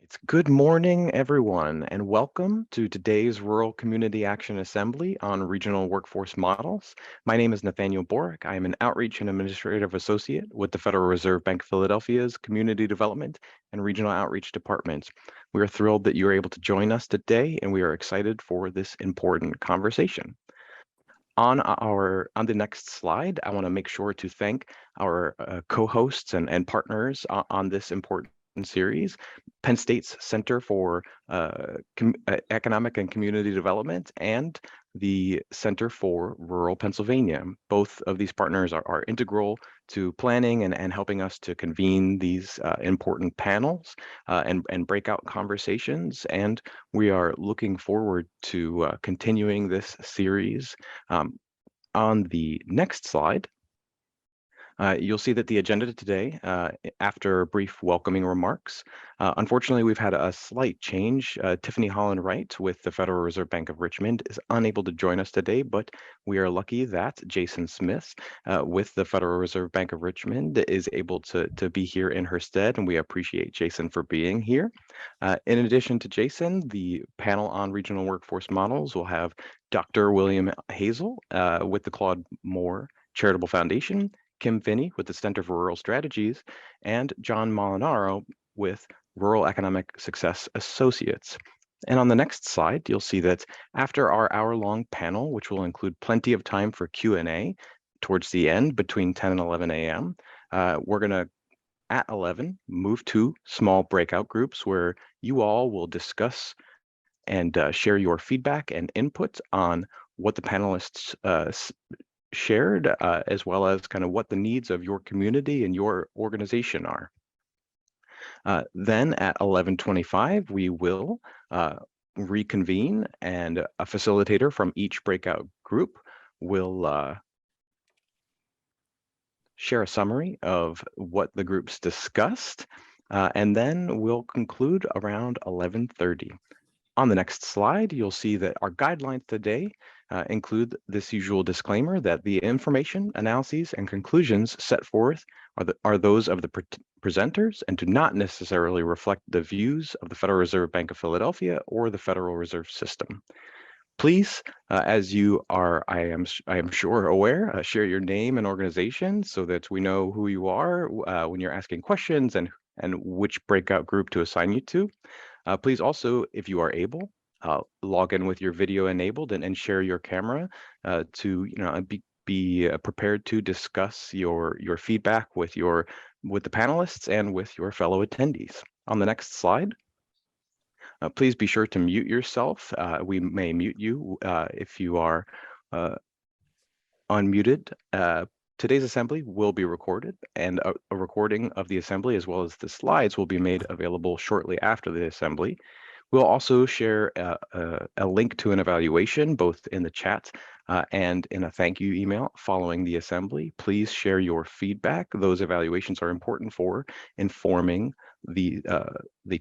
It's good morning, everyone, and welcome to today's Rural Community Action Assembly on Regional Workforce Models. My name is Nathaniel Borick. I am an Outreach and Administrative Associate with the Federal Reserve Bank of Philadelphia's Community Development and Regional Outreach Department. We are thrilled that you are able to join us today, and we are excited for this important conversation. On the next slide, I want to make sure to thank our co-hosts and partners on this important series, Penn State's Center for Economic and Community Development and the Center for Rural Pennsylvania. Both of these partners are integral to planning and helping us to convene these important panels and breakout conversations. And we are looking forward to continuing this series. On the next slide, you'll see that the agenda today, after brief welcoming remarks, unfortunately, we've had a slight change. Tiffany Holland-Wright with the Federal Reserve Bank of Richmond is unable to join us today, but we are lucky that Jason Smith with the Federal Reserve Bank of Richmond is able to be here in her stead, and we appreciate Jason for being here. In addition to Jason, the panel on regional workforce models will have Dr. William Hazel with the Claude Moore Charitable Foundation, Kim Finney with the Center for Rural Strategies, and John Molinaro with Rural Economic Success Associates. And on the next slide, you'll see that after our hour-long panel, which will include plenty of time for Q&A towards the end between 10 and 11 a.m., we're going to, at 11, move to small breakout groups where you all will discuss and share your feedback and input on what the panelists shared, as well as kind of what the needs of your community and your organization are. Then at 11:25, we will reconvene, and a facilitator from each breakout group will share a summary of what the groups discussed, and then we'll conclude around 11:30. On the next slide, you'll see that our guidelines today include this usual disclaimer that the information, analyses, and conclusions set forth are those of the presenters and do not necessarily reflect the views of the Federal Reserve Bank of Philadelphia or the Federal Reserve System. Please, as you are, I am sure aware, share your name and organization so that we know who you are when you're asking questions and which breakout group to assign you to. Please also, if you are able, log in with your video enabled and share your camera to be prepared to discuss your feedback with the panelists and with your fellow attendees. On the next slide, please be sure to mute yourself. We may mute you if you are unmuted. Today's assembly will be recorded, and a recording of the assembly as well as the slides will be made available shortly after the assembly. We'll also share a link to an evaluation both in the chat and in a thank you email following the assembly. Please share your feedback. Those evaluations are important for informing the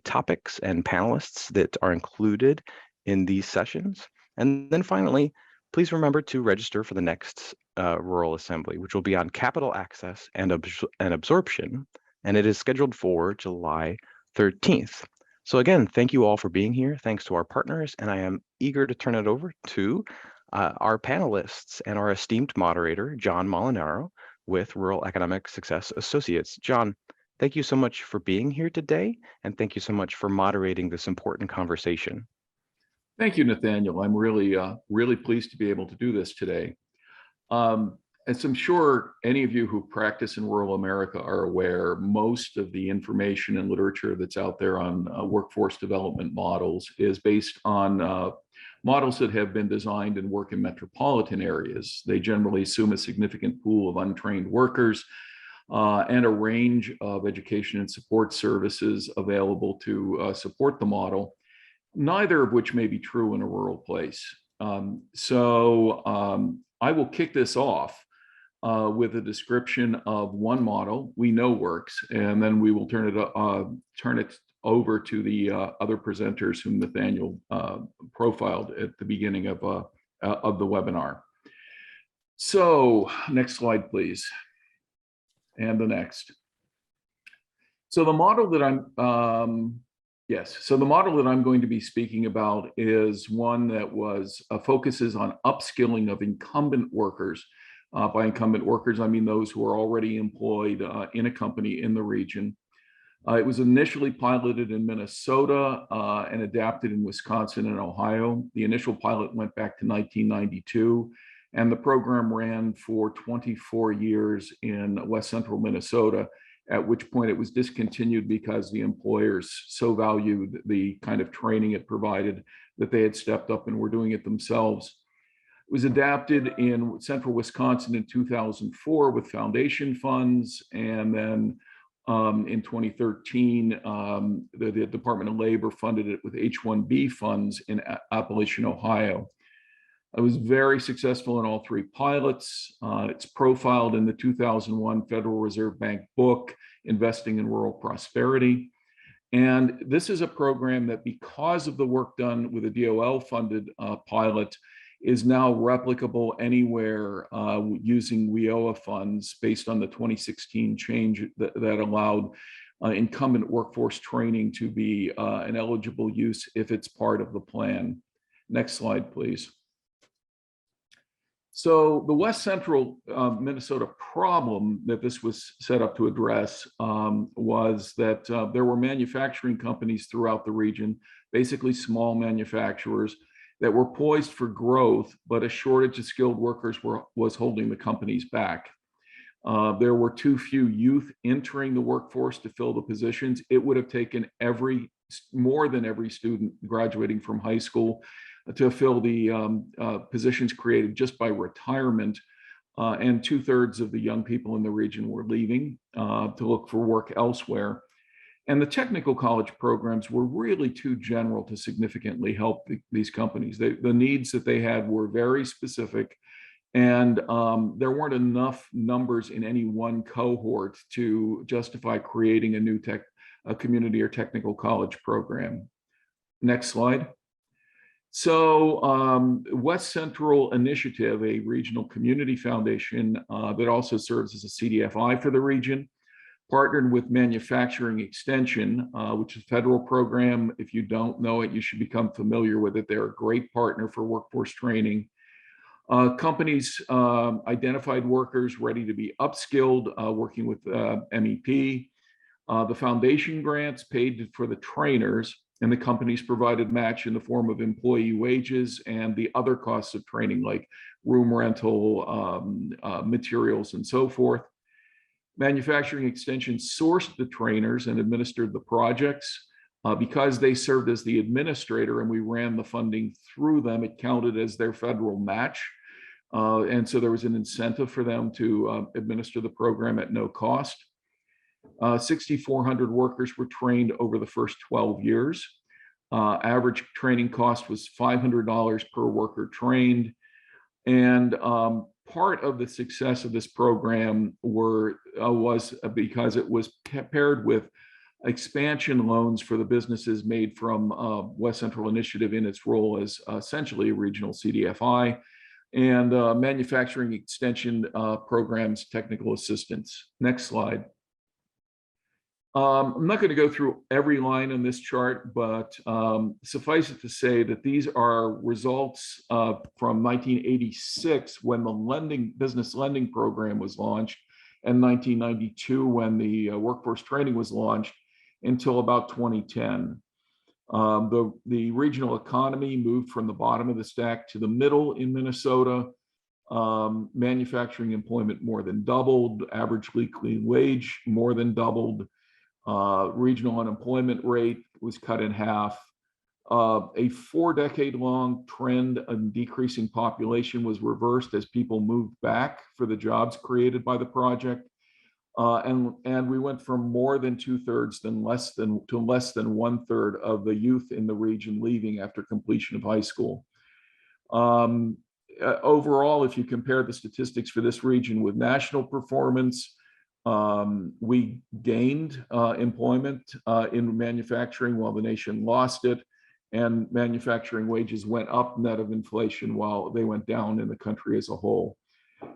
topics and panelists that are included in these sessions. And then finally, please remember to register for the next rural assembly, which will be on capital access and absorption, and it is scheduled for July 13th. So again, thank you all for being here. Thanks to our partners, and I am eager to turn it over to our panelists and our esteemed moderator, John Molinaro with Rural Economic Success Associates. John, thank you so much for being here today, and thank you so much for moderating this important conversation. Thank you, Nathaniel. I'm really pleased to be able to do this today. As I'm sure any of you who practice in rural America are aware, most of the information and literature that's out there on workforce development models is based on models that have been designed and work in metropolitan areas. They generally assume a significant pool of untrained workers and a range of education and support services available to support the model, neither of which may be true in a rural place. I will kick this off with a description of one model we know works, and then we will turn it over to the other presenters whom Nathaniel profiled at the beginning of the webinar. So next slide, please, and the next. So the model that I'm Yes. So the model that I'm going to be speaking about is one that focuses on upskilling of incumbent workers. By incumbent workers, I mean those who are already employed in a company in the region. It was initially piloted in Minnesota and adapted in Wisconsin and Ohio. The initial pilot went back to 1992, and the program ran for 24 years in West Central Minnesota, at which point it was discontinued because the employers so valued the kind of training it provided that they had stepped up and were doing it themselves. It was adapted in central Wisconsin in 2004 with foundation funds, and then in 2013, the Department of Labor funded it with H-1B funds in Appalachian, Ohio. It was very successful in all three pilots. It's profiled in the 2001 Federal Reserve Bank book, Investing in Rural Prosperity. And this is a program that, because of the work done with a DOL-funded pilot, is now replicable anywhere using WIOA funds based on the 2016 change that allowed incumbent workforce training to be an eligible use if it's part of the plan. Next slide, please. So the West Central Minnesota problem that this was set up to address was that there were manufacturing companies throughout the region, basically small manufacturers, that were poised for growth, but a shortage of skilled workers was holding the companies back. There were too few youth entering the workforce to fill the positions. It would have taken more than every student graduating from high school to fill the positions created just by retirement. And 2/3 of the young people in the region were leaving to look for work elsewhere. And the technical college programs were really too general to significantly help these companies. The needs that they had were very specific, and there weren't enough numbers in any one cohort to justify creating a new community or technical college program. Next slide. So West Central Initiative, a regional community foundation that also serves as a CDFI for the region, partnered with Manufacturing Extension, which is a federal program. If you don't know it, you should become familiar with it. They're a great partner for workforce training. Companies identified workers ready to be upskilled, working with MEP. The foundation grants paid for the trainers, and the companies provided match in the form of employee wages and the other costs of training, like room rental, materials, and so forth. Manufacturing Extension sourced the trainers and administered the projects. Because they served as the administrator and we ran the funding through them, it counted as their federal match. And so there was an incentive for them to administer the program at no cost. 6,400 workers were trained over the first 12 years. Average training cost was $500 per worker trained. And part of the success of this program was because it was paired with expansion loans for the businesses made from West Central Initiative in its role as essentially a regional CDFI, and Manufacturing Extension programs technical assistance. Next slide. I'm not going to go through every line on this chart, but suffice it to say that these are results from 1986 when the business lending program was launched, and 1992 when the workforce training was launched, until about 2010. The regional economy moved from the bottom of the stack to the middle in Minnesota. Manufacturing employment more than doubled, average weekly wage more than doubled. Regional unemployment rate was cut in half. A 4-decade-long trend of decreasing population was reversed as people moved back for the jobs created by the project. And we went from more than 2/3 to less than 1/3 of the youth in the region leaving after completion of high school. Overall, if you compare the statistics for this region with national performance, we gained employment in manufacturing while the nation lost it, and manufacturing wages went up net of inflation while they went down in the country as a whole.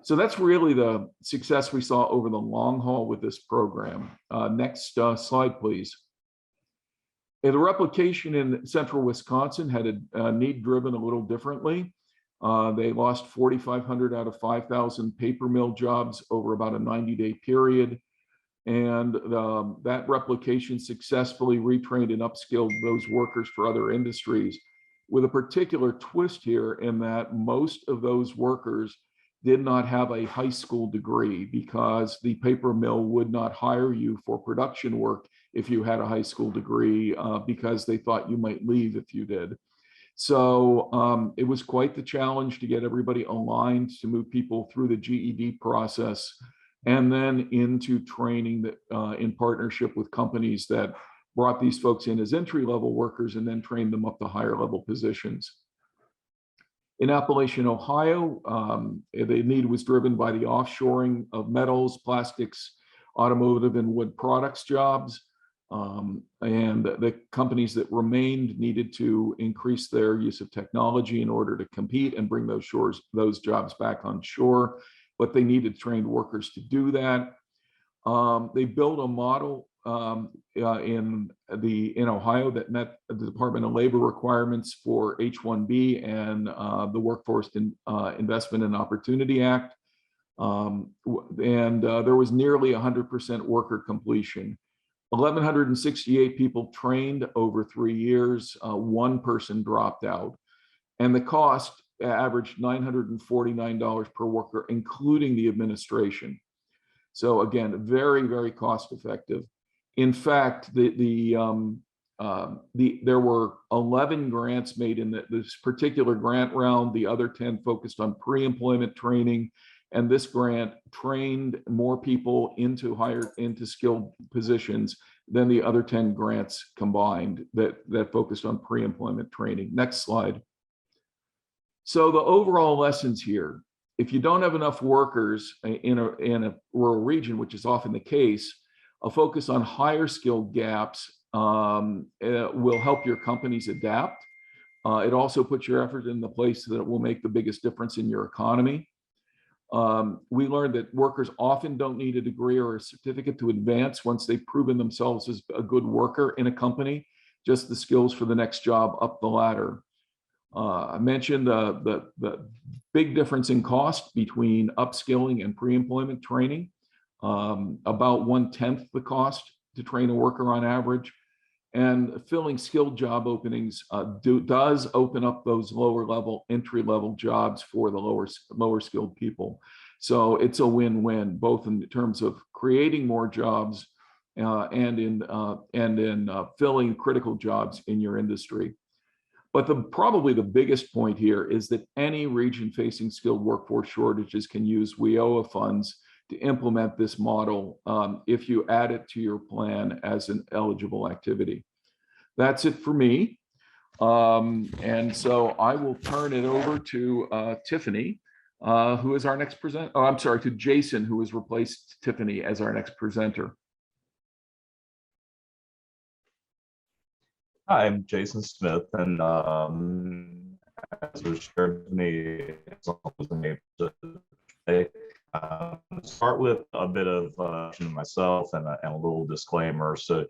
So that's really the success we saw over the long haul with this program. Next slide, please. The replication in central Wisconsin had a need driven a little differently. They lost 4,500 out of 5,000 paper mill jobs over about a 90-day period. And that replication successfully retrained and upskilled those workers for other industries, with a particular twist here in that most of those workers did not have a high school degree, because the paper mill would not hire you for production work if you had a high school degree, because they thought you might leave if you did. So it was quite the challenge to get everybody aligned, to move people through the GED process, and then into training that in partnership with companies that brought these folks in as entry-level workers and then trained them up to higher level positions. In Appalachian, Ohio, the need was driven by the offshoring of metals, plastics, automotive, and wood products jobs. And the companies that remained needed to increase their use of technology in order to compete and bring those jobs back on shore, but they needed trained workers to do that. They built a model in Ohio that met the Department of Labor requirements for H-1B and the Workforce Investment and Opportunity Act. There was nearly 100% worker completion. 1,168 people trained over 3 years. One person dropped out. And the cost averaged $949 per worker, including the administration. So again, very, very cost effective. In fact, there were 11 grants made in this particular grant round. The other 10 focused on pre-employment training. And this grant trained more people into skilled positions than the other 10 grants combined that focused on pre-employment training. Next slide. So the overall lessons here: if you don't have enough workers in a rural region, which is often the case, a focus on higher skilled gaps will help your companies adapt. It also puts your effort in the place that it will make the biggest difference in your economy. We learned that workers often don't need a degree or a certificate to advance once they've proven themselves as a good worker in a company, just the skills for the next job up the ladder. I mentioned the big difference in cost between upskilling and pre-employment training, about 1/10 the cost to train a worker on average. And filling skilled job openings does open up those lower level, entry level jobs for the lower skilled people. So it's a win-win, both in terms of creating more jobs and in filling critical jobs in your industry. But probably the biggest point here is that any region facing skilled workforce shortages can use WIOA funds to implement this model if you add it to your plan as an eligible activity. That's it for me. And so I will turn it over to Tiffany, who is our next presenter. Oh, I'm sorry, to Jason, who has replaced Tiffany as our next presenter. Hi, I'm Jason Smith, and as was shared with me, as always, I'm able to start with a bit of myself and a little disclaimer. So,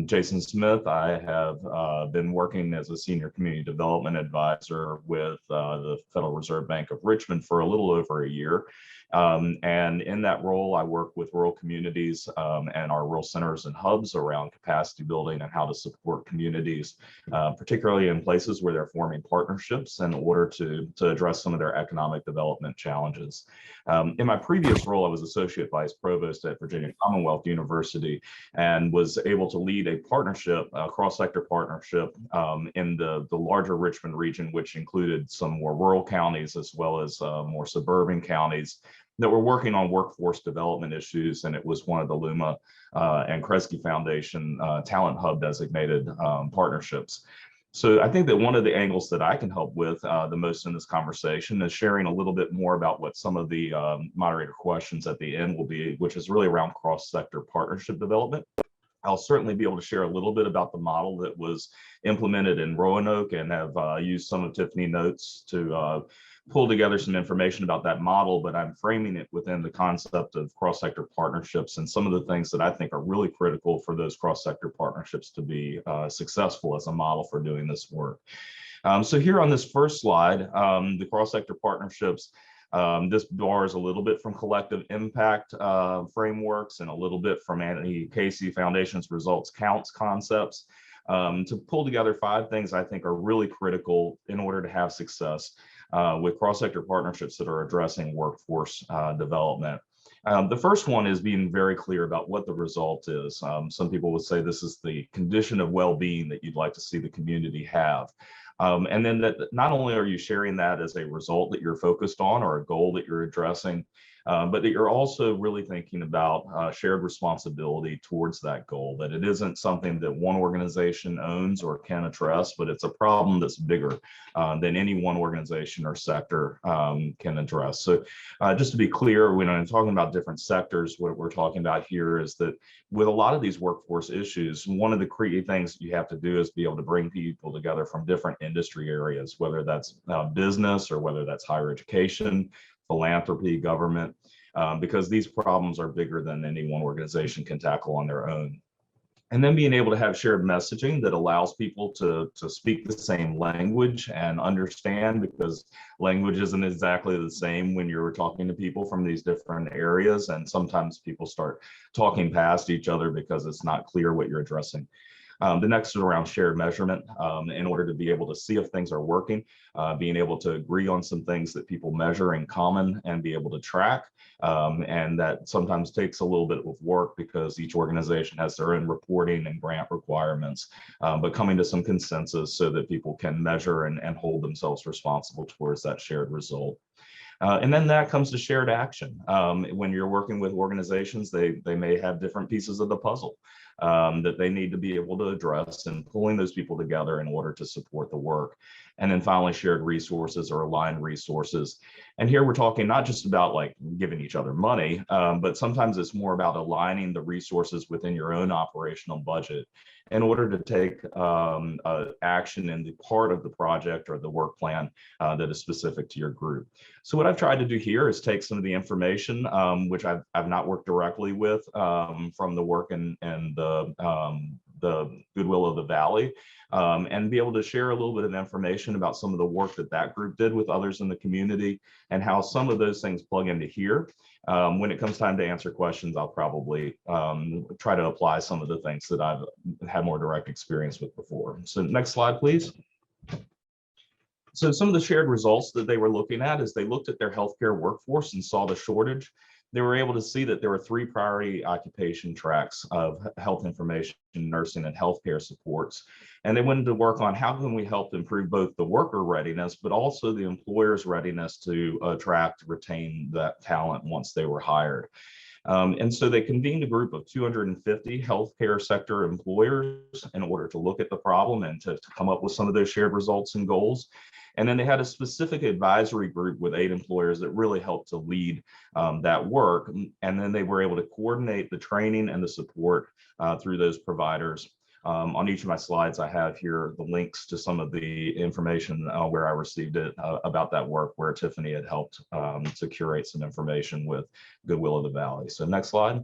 Jason Smith, I have been working as a senior community development advisor with the Federal Reserve Bank of Richmond for a little over a year. And in that role, I work with rural communities and our rural centers and hubs around capacity building and how to support communities, particularly in places where they're forming partnerships in order to address some of their economic development challenges. In my previous role, I was Associate Vice Provost at Virginia Commonwealth University and was able to lead a partnership, a cross-sector partnership in the larger Richmond region, which included some more rural counties as well as more suburban counties that were working on workforce development issues. And it was one of the Luma and Kresge Foundation Talent Hub designated partnerships. So I think that one of the angles that I can help with the most in this conversation is sharing a little bit more about what some of the moderator questions at the end will be, which is really around cross-sector partnership development. I'll certainly be able to share a little bit about the model that was implemented in Roanoke and have used some of Tiffany's notes to pull together some information about that model, but I'm framing it within the concept of cross-sector partnerships and some of the things that I think are really critical for those cross-sector partnerships to be successful as a model for doing this work. So here on this first slide, the cross-sector partnerships, this borrows a little bit from collective impact frameworks and a little bit from Annie Casey Foundation's results counts concepts to pull together 5 things I think are really critical in order to have success with cross-sector partnerships that are addressing workforce development. The first one is being very clear about what the result is. Some people would say this is the condition of well-being that you'd like to see the community have. And then that not only are you sharing that as a result that you're focused on or a goal that you're addressing, but that you're also really thinking about shared responsibility towards that goal, that it isn't something that one organization owns or can address, but it's a problem that's bigger than any one organization or sector can address. So just to be clear, when I'm talking about different sectors, what we're talking about here is that with a lot of these workforce issues, one of the key things you have to do is be able to bring people together from different industry areas, whether that's business or whether that's higher education, philanthropy, government, because these problems are bigger than any one organization can tackle on their own. And then being able to have shared messaging that allows people to speak the same language and understand, because language isn't exactly the same when you're talking to people from these different areas. And sometimes people start talking past each other because it's not clear what you're addressing. The next is around shared measurement in order to be able to see if things are working, being able to agree on some things that people measure in common and be able to track. And that sometimes takes a little bit of work because each organization has their own reporting and grant requirements, but coming to some consensus so that people can measure and hold themselves responsible towards that shared result. And then that comes to shared action. When you're working with organizations, they may have different pieces of the puzzle that they need to be able to address, and pulling those people together in order to support the work. And then finally, shared resources or aligned resources. And here we're talking not just about like giving each other money, but sometimes it's more about aligning the resources within your own operational budget in order to take action in the part of the project or the work plan that is specific to your group. So what I've tried to do here is take some of the information, which I've not worked directly with from the work and the Goodwill of the Valley, and be able to share a little bit of information about some of the work that group did with others in the community and how some of those things plug into here. When it comes time to answer questions, I'll probably try to apply some of the things that I've had more direct experience with before. So next slide, please. So some of the shared results that they were looking at is they looked at their healthcare workforce and saw the shortage. They were able to see that there were 3 priority occupation tracks of health information, nursing, and healthcare supports. And they wanted to work on how can we help improve both the worker readiness, but also the employer's readiness to attract, retain that talent once they were hired. And so they convened a group of 250 healthcare sector employers in order to look at the problem and to come up with some of those shared results and goals. And then they had a specific advisory group with 8 employers that really helped to lead that work. And then they were able to coordinate the training and the support through those providers. On each of my slides, I have here the links to some of the information where I received it about that work, where Tiffany had helped to curate some information with Goodwill of the Valley. So next slide.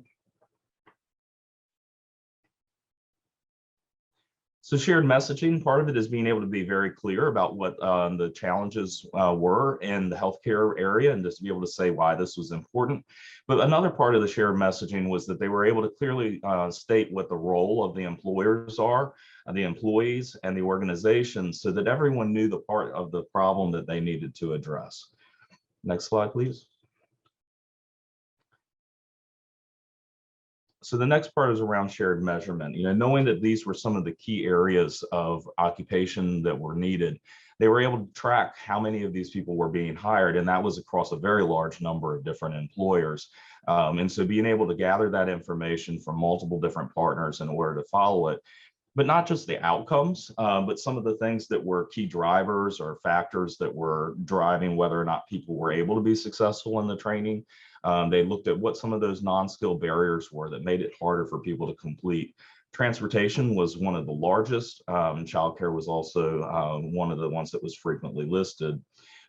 So shared messaging, part of it is being able to be very clear about what the challenges were in the healthcare area and just to be able to say why this was important. But another part of the shared messaging was that they were able to clearly state what the role of the employers are, the employees, and the organizations so that everyone knew the part of the problem that they needed to address. Next slide, please. So the next part is around shared measurement. Knowing that these were some of the key areas of occupation that were needed, they were able to track how many of these people were being hired, and that was across a very large number of different employers. And so being able to gather that information from multiple different partners in order to follow it, but not just the outcomes, but some of the things that were key drivers or factors that were driving whether or not people were able to be successful in the training. They looked at what some of those non-skill barriers were that made it harder for people to complete. Transportation was one of the largest. Childcare was also one of the ones that was frequently listed.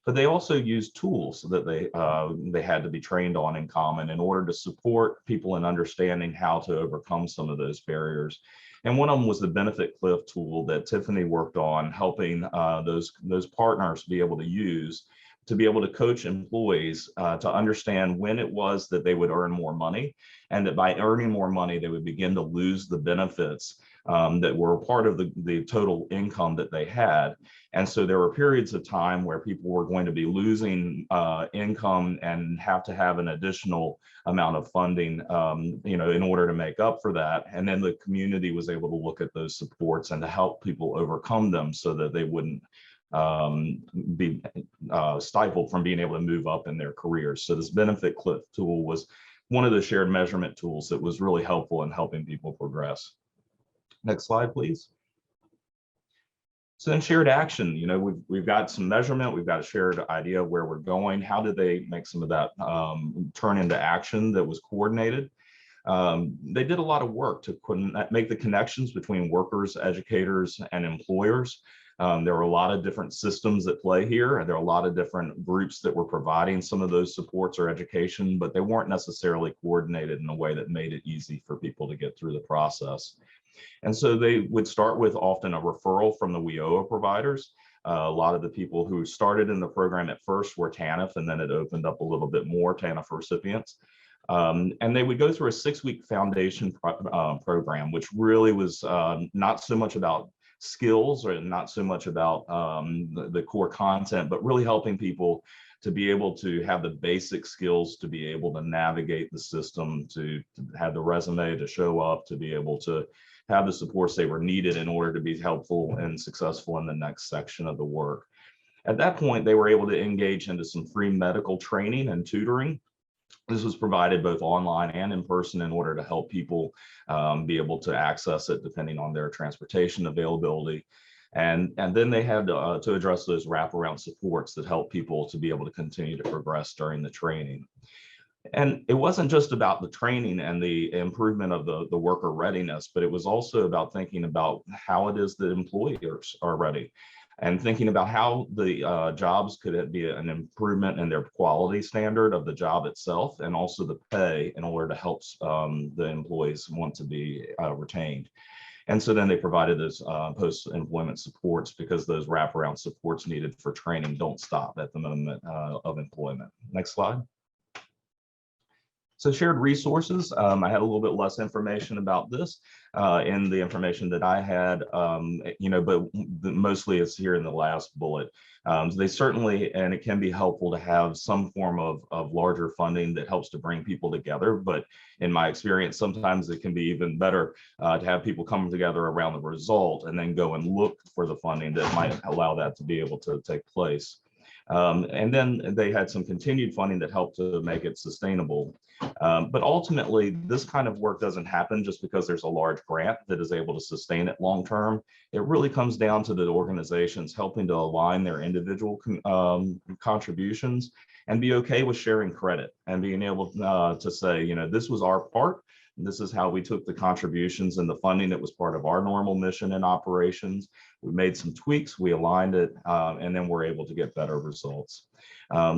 but they also used tools that they had to be trained on in common in order to support people in understanding how to overcome some of those barriers. And one of them was the benefit cliff tool that Tiffany worked on, helping those partners be able to use to be able to coach employees to understand when it was that they would earn more money, and that by earning more money, they would begin to lose the benefits that were part of the total income that they had. And so there were periods of time where people were going to be losing income and have to have an additional amount of funding, in order to make up for that. And then the community was able to look at those supports and to help people overcome them so that they wouldn't be stifled from being able to move up in their careers. So this benefit cliff tool was one of the shared measurement tools that was really helpful in helping people progress. Next slide, please. So then shared action, we've got some measurement, we've got a shared idea of where we're going. How did they make some of that turn into action that was coordinated? They did a lot of work to make the connections between workers, educators, and employers. There were a lot of different systems at play here, and there are a lot of different groups that were providing some of those supports or education, but they weren't necessarily coordinated in a way that made it easy for people to get through the process. And so they would start with often a referral from the WIOA providers. A lot of the people who started in the program at first were TANF, and then it opened up a little bit more TANF recipients. And they would go through a 6-week foundation program, which really was not so much about skills or not so much about the core content, but really helping people to be able to have the basic skills to be able to navigate the system, to have the resume to show up, to be able to have the supports they were needed in order to be helpful and successful in the next section of the work. At that point, they were able to engage into some free medical training and tutoring. This was provided both online and in person in order to help people be able to access it depending on their transportation availability. And then they had to address those wraparound supports that help people to be able to continue to progress during the training. And it wasn't just about the training and the improvement of the worker readiness, but it was also about thinking about how it is that employers are ready, and thinking about how the jobs could be an improvement in their quality standard of the job itself, and also the pay in order to help the employees want to be retained. And so then they provided those post-employment supports, because those wraparound supports needed for training don't stop at the moment of employment. Next slide. So shared resources, I had a little bit less information about this in the information that I had, but mostly it's here in the last bullet. They certainly, and it can be helpful to have some form of larger funding that helps to bring people together. But in my experience, sometimes it can be even better to have people come together around the result and then go and look for the funding that might allow that to be able to take place. And then they had some continued funding that helped to make it sustainable. But ultimately, this kind of work doesn't happen just because there's a large grant that is able to sustain it long term. It really comes down to the organizations helping to align their individual contributions and be okay with sharing credit and being able to say, this was our part. This is how we took the contributions and the funding that was part of our normal mission and operations. We made some tweaks, we aligned it, and then we're able to get better results.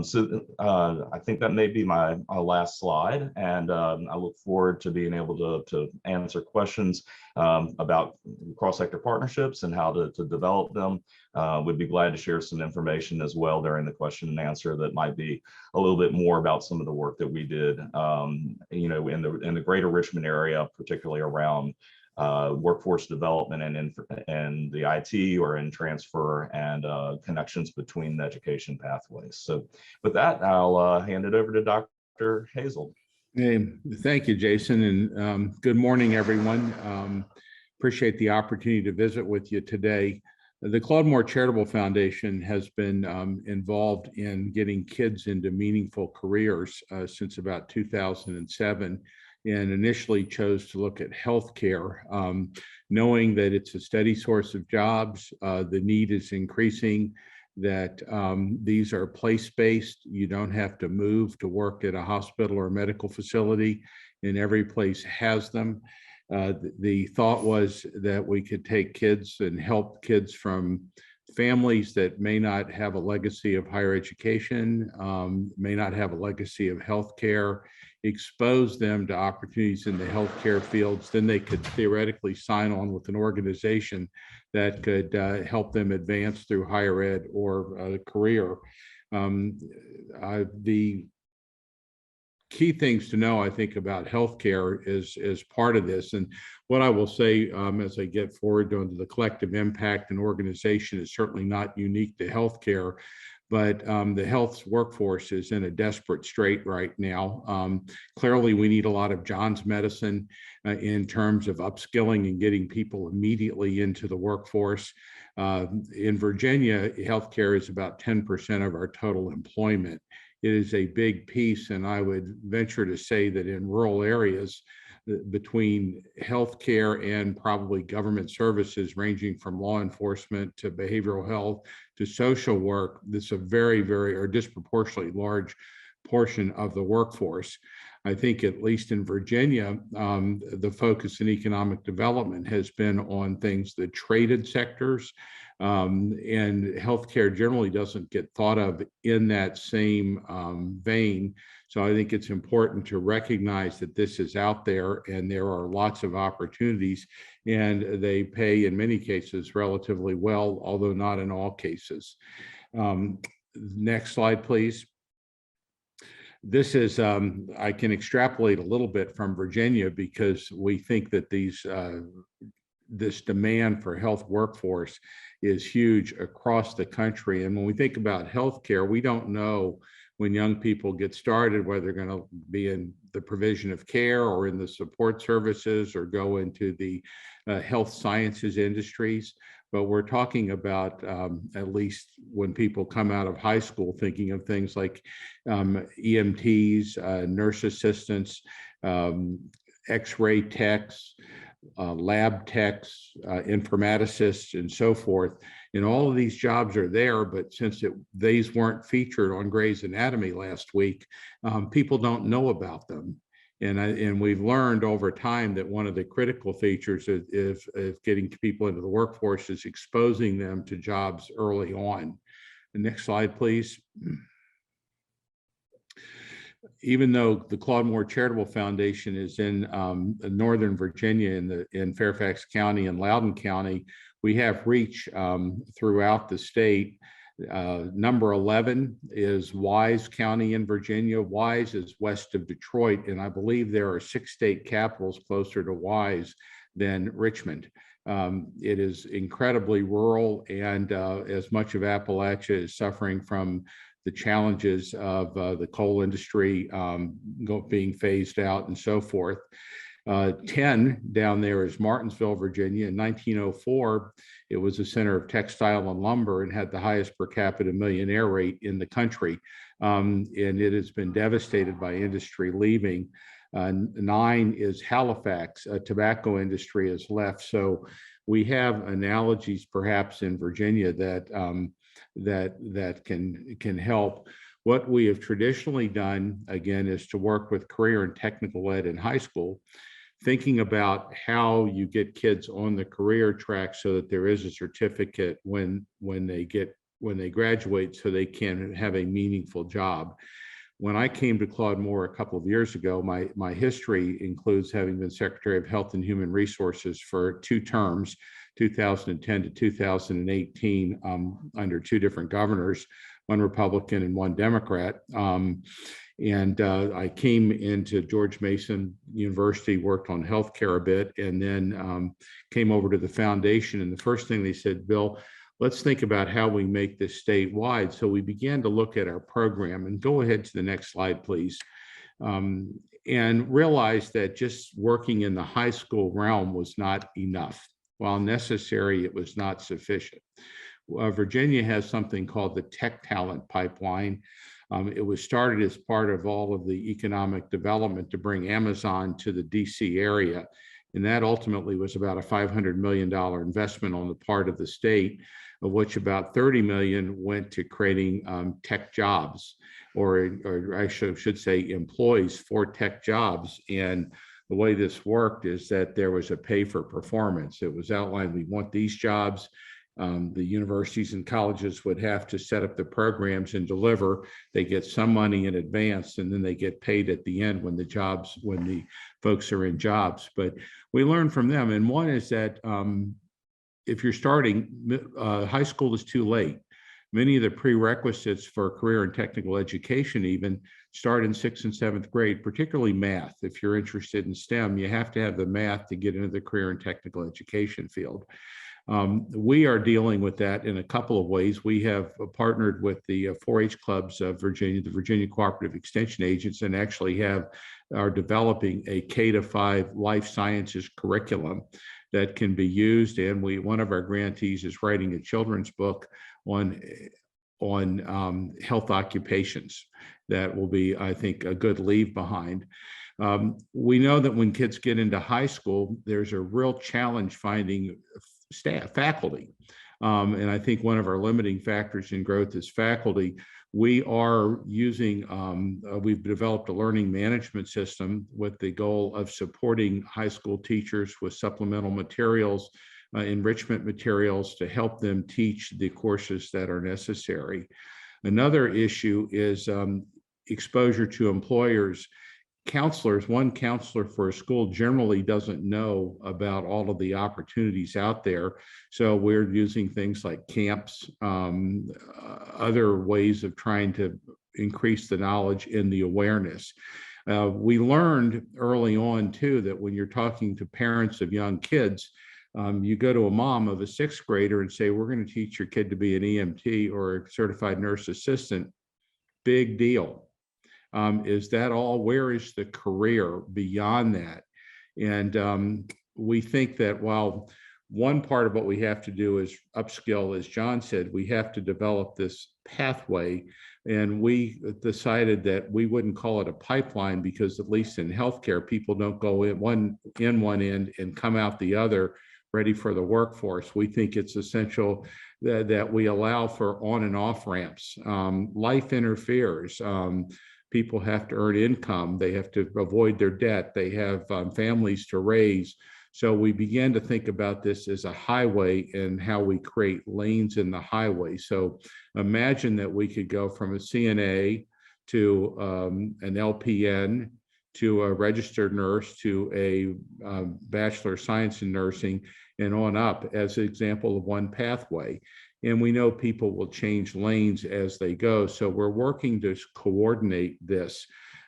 So I think that may be my last slide, and I look forward to being able to answer questions about cross-sector partnerships and how to develop them. Would be glad to share some information as well during the question and answer that might be a little bit more about some of the work that we did, in the greater Richmond area, particularly around workforce development and the IT or in transfer and connections between the education pathways. So with that, I'll hand it over to Dr. Hazel. Hey, thank you, Jason, and good morning, everyone. Appreciate the opportunity to visit with you today. The Claude Moore Charitable Foundation has been involved in getting kids into meaningful careers since about 2007. And initially chose to look at healthcare, knowing that it's a steady source of jobs, the need is increasing, that these are place-based. You don't have to move to work at a hospital or a medical facility, and every place has them. The thought was that we could take kids and help kids from families that may not have a legacy of higher education, may not have a legacy of healthcare, expose them to opportunities in the healthcare fields, then they could theoretically sign on with an organization that could help them advance through higher ed or a career. The key things to know, I think, about healthcare is part of this. And what I will say as I get forward into the collective impact and organization is certainly not unique to healthcare, but the health workforce is in a desperate strait right now. Clearly, we need a lot of John's medicine in terms of upskilling and getting people immediately into the workforce. In Virginia, healthcare is about 10% of our total employment. It is a big piece, and I would venture to say that in rural areas, between healthcare and probably government services ranging from law enforcement to behavioral health to social work, this is a very, very or disproportionately large portion of the workforce. I think at least in Virginia, the focus in economic development has been on things, the traded sectors, and healthcare generally doesn't get thought of in that same vein. So I think it's important to recognize that this is out there and there are lots of opportunities, and they pay in many cases relatively well, although not in all cases. Next slide, please. This is, I can extrapolate a little bit from Virginia because we think that this demand for health workforce is huge across the country. And when we think about healthcare, we don't know when young people get started whether they're going to be in the provision of care or in the support services or go into the health sciences industries. But we're talking about, at least when people come out of high school, thinking of things like EMTs, nurse assistants, X-ray techs, lab techs, informaticists, and so forth. And all of these jobs are there, but since these weren't featured on Grey's Anatomy last week, people don't know about them. And we've learned over time that one of the critical features of getting people into the workforce is exposing them to jobs early on. The next slide, please. Even though the Claude Moore Charitable Foundation is in Northern Virginia in Fairfax County and Loudoun County, we have reach throughout the state. Number 11 is Wise County in Virginia. Wise is west of Detroit, and I believe there are 6 state capitals closer to Wise than Richmond. It is incredibly rural, and as much of Appalachia is suffering from the challenges of the coal industry being phased out and so forth. 10 down there is Martinsville, Virginia. In 1904, it was a center of textile and lumber and had the highest per capita millionaire rate in the country. And it has been devastated by industry leaving. 9 is Halifax. Tobacco industry has left. So we have analogies perhaps in Virginia that can help. What we have traditionally done, again, is to work with career and technical ed in high school, thinking about how you get kids on the career track so that there is a certificate when they graduate so they can have a meaningful job. When I came to Claude Moore a couple of years ago, my history includes having been Secretary of Health and Human Resources for 2 terms, 2010 to 2018, under 2 different governors, one Republican and one Democrat. I came into George Mason University, worked on healthcare a bit, and then came over to the foundation. And the first thing they said, Bill, let's think about how we make this statewide. So we began to look at our program, and go ahead to the next slide, please. And realized that just working in the high school realm was not enough. While necessary, it was not sufficient. Virginia has something called the Tech Talent Pipeline. It was started as part of all of the economic development to bring Amazon to the DC area. And that ultimately was about a $500 million investment on the part of the state, of which about 30 million went to creating tech jobs, or I should say employees for tech jobs. And the way this worked is that there was a pay for performance. It was outlined, we want these jobs. The universities and colleges would have to set up the programs and deliver. They get some money in advance, and then they get paid at the end when the folks are in jobs. But we learn from them. And one is that if you're starting, high school is too late. Many of the prerequisites for career and technical education even start in 6th and 7th grade, particularly math. If you're interested in STEM, you have to have the math to get into the career and technical education field. We are dealing with that in a couple of ways. We have partnered with the 4-H clubs of Virginia, the Virginia Cooperative Extension Agents, and actually are developing a K-5 life sciences curriculum that can be used. And one of our grantees is writing a children's book on health occupations that will be, I think, a good leave behind. We know that when kids get into high school, there's a real challenge finding faculty. And I think one of our limiting factors in growth is faculty. We are using, we've developed a learning management system with the goal of supporting high school teachers with supplemental materials, enrichment materials to help them teach the courses that are necessary. Another issue is exposure to employers. Counselors, one counselor for a school generally doesn't know about all of the opportunities out there. So we're using things like camps, other ways of trying to increase the knowledge and the awareness. We learned early on too that when you're talking to parents of young kids, you go to a mom of a 6th grader and say, we're going to teach your kid to be an EMT or a certified nurse assistant. Big deal. Is that all? Where is the career beyond that? And we think that while one part of what we have to do is upskill, as John said, we have to develop this pathway. And we decided that we wouldn't call it a pipeline because at least in healthcare, people don't go in one end and come out the other ready for the workforce. We think it's essential that we allow for on and off ramps. Life interferes. People have to earn income. They have to avoid their debt. They have families to raise. So we began to think about this as a highway and how we create lanes in the highway. So imagine that we could go from a CNA to an LPN to a registered nurse to a Bachelor of Science in Nursing and on up as an example of one pathway. And we know people will change lanes as they go. So we're working to coordinate this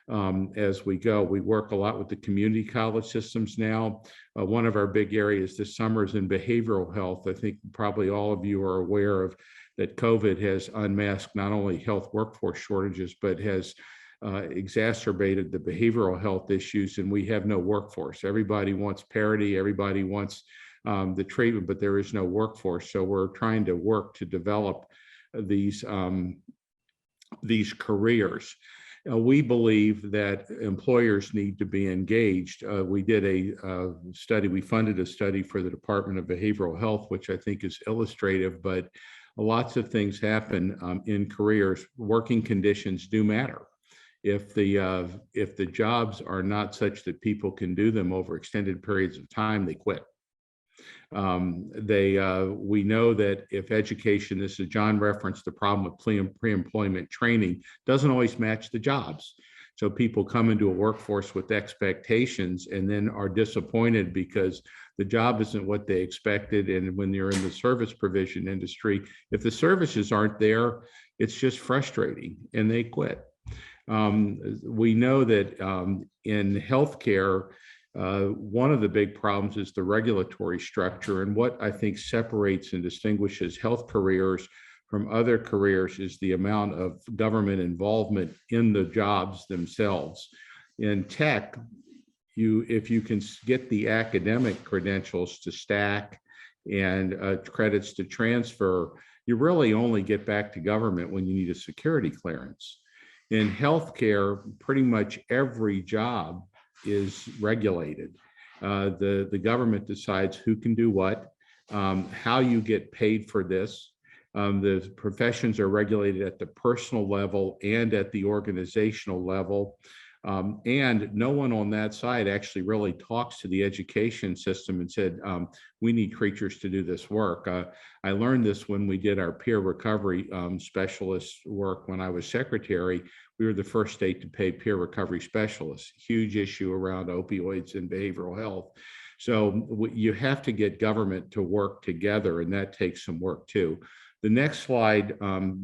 as we go. We work a lot with the community college systems now. One of our big areas this summer is in behavioral health. I think probably all of you are aware of that COVID has unmasked not only health workforce shortages, but has exacerbated the behavioral health issues, and we have no workforce. Everybody wants parity, everybody wants the treatment, but there is no workforce. So we're trying to work to develop these careers. We believe that employers need to be engaged. We did a study, we funded a study for the Department of Behavioral Health, which I think is illustrative, but lots of things happen in careers. Working conditions do matter. If the jobs are not such that people can do them over extended periods of time, they quit. We know that if education, this is John referenced the problem with pre-employment training, doesn't always match the jobs. So people come into a workforce with expectations and then are disappointed because the job isn't what they expected. And when you're in the service provision industry, if the services aren't there, it's just frustrating and they quit. We know that in healthcare, one of the big problems is the regulatory structure, and what I think separates and distinguishes health careers from other careers is the amount of government involvement in the jobs themselves. In tech, if you can get the academic credentials to stack and credits to transfer, you really only get back to government when you need a security clearance. In healthcare, pretty much every job is regulated. The government decides who can do what, how you get paid for this. The professions are regulated at the personal level and at the organizational level. And no one on that side actually really talks to the education system and said, we need creatures to do this work. I learned this when we did our peer recovery specialist work when I was secretary. We were the first state to pay peer recovery specialists, huge issue around opioids and behavioral health. So you have to get government to work together, and that takes some work too. The next slide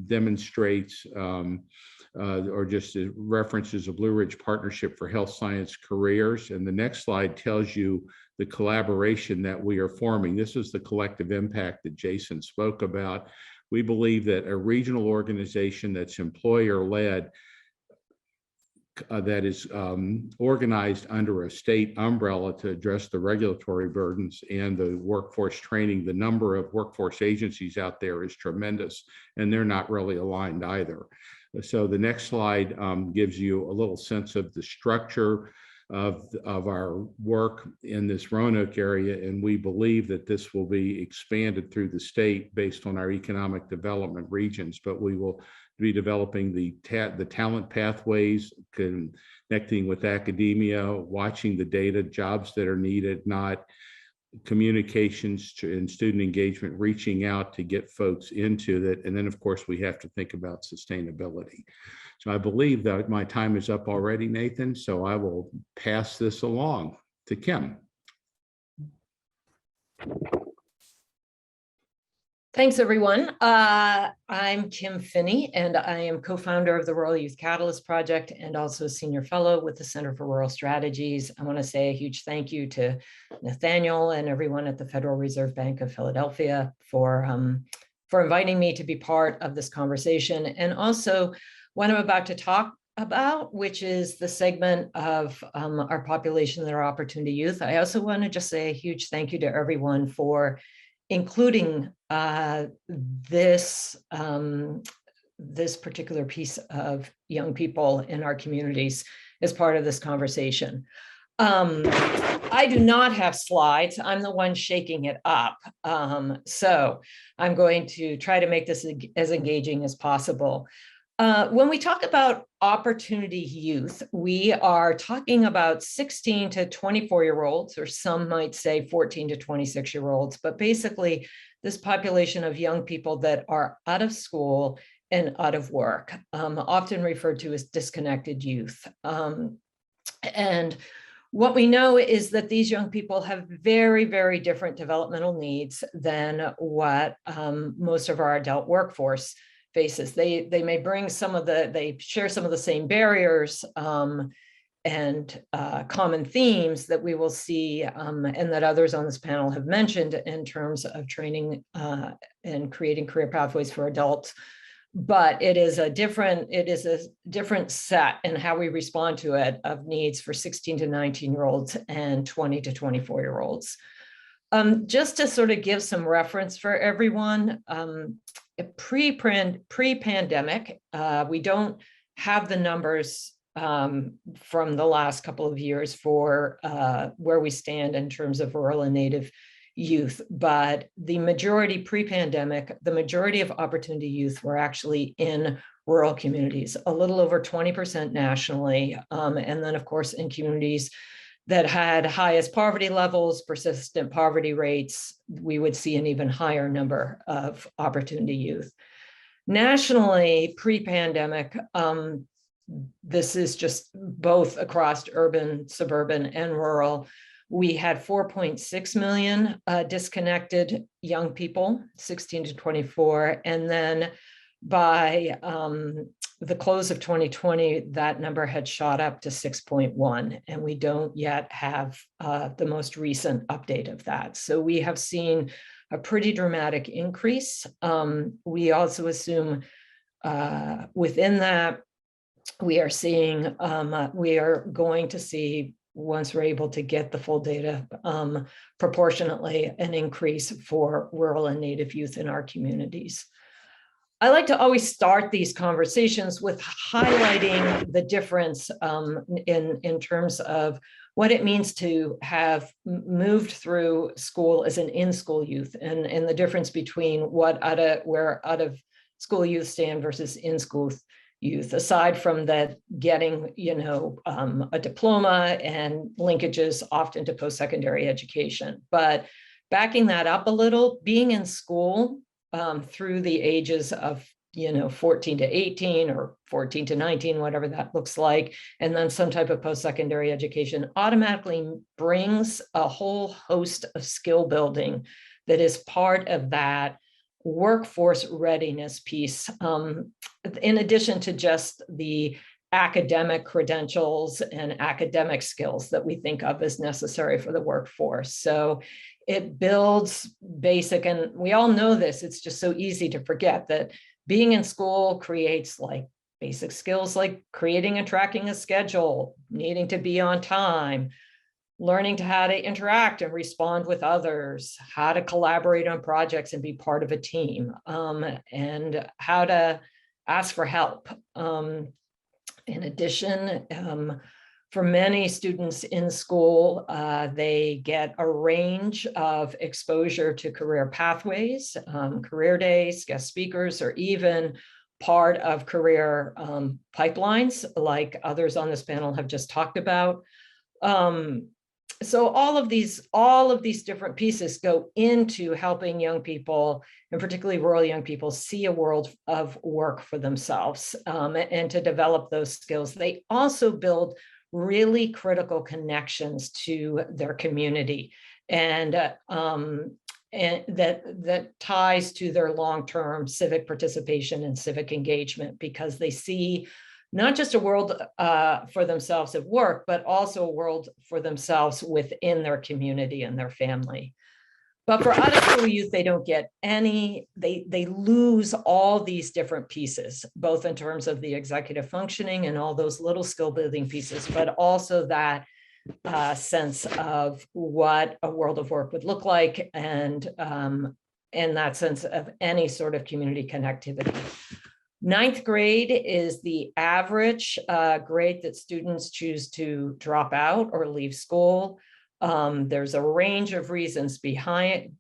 demonstrates or just references a Blue Ridge Partnership for Health Science Careers. And the next slide tells you the collaboration that we are forming. This is the collective impact that Jason spoke about. We believe that a regional organization that's employer-led, that is organized under a state umbrella to address the regulatory burdens and the workforce training. The number of workforce agencies out there is tremendous, and they're not really aligned either. So the next slide gives you a little sense of the structure of our work in this Roanoke area, and we believe that this will be expanded through the state based on our economic development regions, but we will be developing the talent pathways, connecting with academia, watching the data, jobs that are needed, not communications and student engagement, reaching out to get folks into that. And then, of course, we have to think about sustainability. So I believe that my time is up already, Nathan, so I will pass this along to Kim. Thanks, everyone. I'm Kim Finney, and I am co-founder of the Rural Youth Catalyst Project and also a senior fellow with the Center for Rural Strategies. I want to say a huge thank you to Nathaniel and everyone at the Federal Reserve Bank of Philadelphia for inviting me to be part of this conversation, and also what I'm about to talk about, which is the segment of our population that are opportunity youth. I also want to just say a huge thank you to everyone for including this particular piece of young people in our communities as part of this conversation. I do not have slides. I'm the one shaking it up. So I'm going to try to make this as engaging as possible. When we talk about opportunity youth, we are talking about 16 to 24-year-olds, or some might say 14 to 26-year-olds, but basically this population of young people that are out of school and out of work, often referred to as disconnected youth. And what we know is that these young people have very, very different developmental needs than what most of our adult workforce faces. They may bring they share some of the same barriers and common themes that we will see and that others on this panel have mentioned in terms of training and creating career pathways for adults. But it is a different set in how we respond to it of needs for 16 to 19-year-olds and 20 to 24-year-olds. Just to sort of give some reference for everyone, pre-pandemic, we don't have the numbers from the last couple of years for where we stand in terms of rural and native youth, but the majority pre-pandemic, the majority of opportunity youth were actually in rural communities, a little over 20% nationally, and then of course in communities that had highest poverty levels, persistent poverty rates, we would see an even higher number of opportunity youth. Nationally, pre-pandemic, this is just both across urban, suburban, and rural. We had 4.6 million disconnected young people, 16 to 24, and then by the close of 2020, that number had shot up to 6.1, and we don't yet have the most recent update of that. So we have seen a pretty dramatic increase. We also assume within that, we are seeing, we are going to see, once we're able to get the full data, proportionately an increase for rural and native youth in our communities. I like to always start these conversations with highlighting the difference in terms of what it means to have moved through school as an in-school youth, and the difference between where out of school youth stand versus in-school youth, aside from that getting, a diploma and linkages often to post-secondary education. But backing that up a little, being in school through the ages of 14 to 18 or 14 to 19, whatever that looks like, and then some type of post-secondary education automatically brings a whole host of skill building that is part of that workforce readiness piece, in addition to just the academic credentials and academic skills that we think of as necessary for the workforce. So it builds basic, and we all know this, it's just so easy to forget that being in school creates like basic skills like creating and tracking a schedule, needing to be on time, learning how to interact and respond with others, how to collaborate on projects and be part of a team, and how to ask for help. In addition, for many students in school, they get a range of exposure to career pathways, career days, guest speakers, or even part of career pipelines like others on this panel have just talked about. So all of these different pieces go into helping young people, and particularly rural young people, see a world of work for themselves and to develop those skills. They also build really critical connections to their community, and that ties to their long-term civic participation and civic engagement, because they see not just a world for themselves at work, but also a world for themselves within their community and their family. But for out-of-school youth, they don't get any, they lose all these different pieces, both in terms of the executive functioning and all those little skill building pieces, but also that sense of what a world of work would look like, and that sense of any sort of community connectivity. Ninth grade is the average grade that students choose to drop out or leave school. There's a range of reasons behind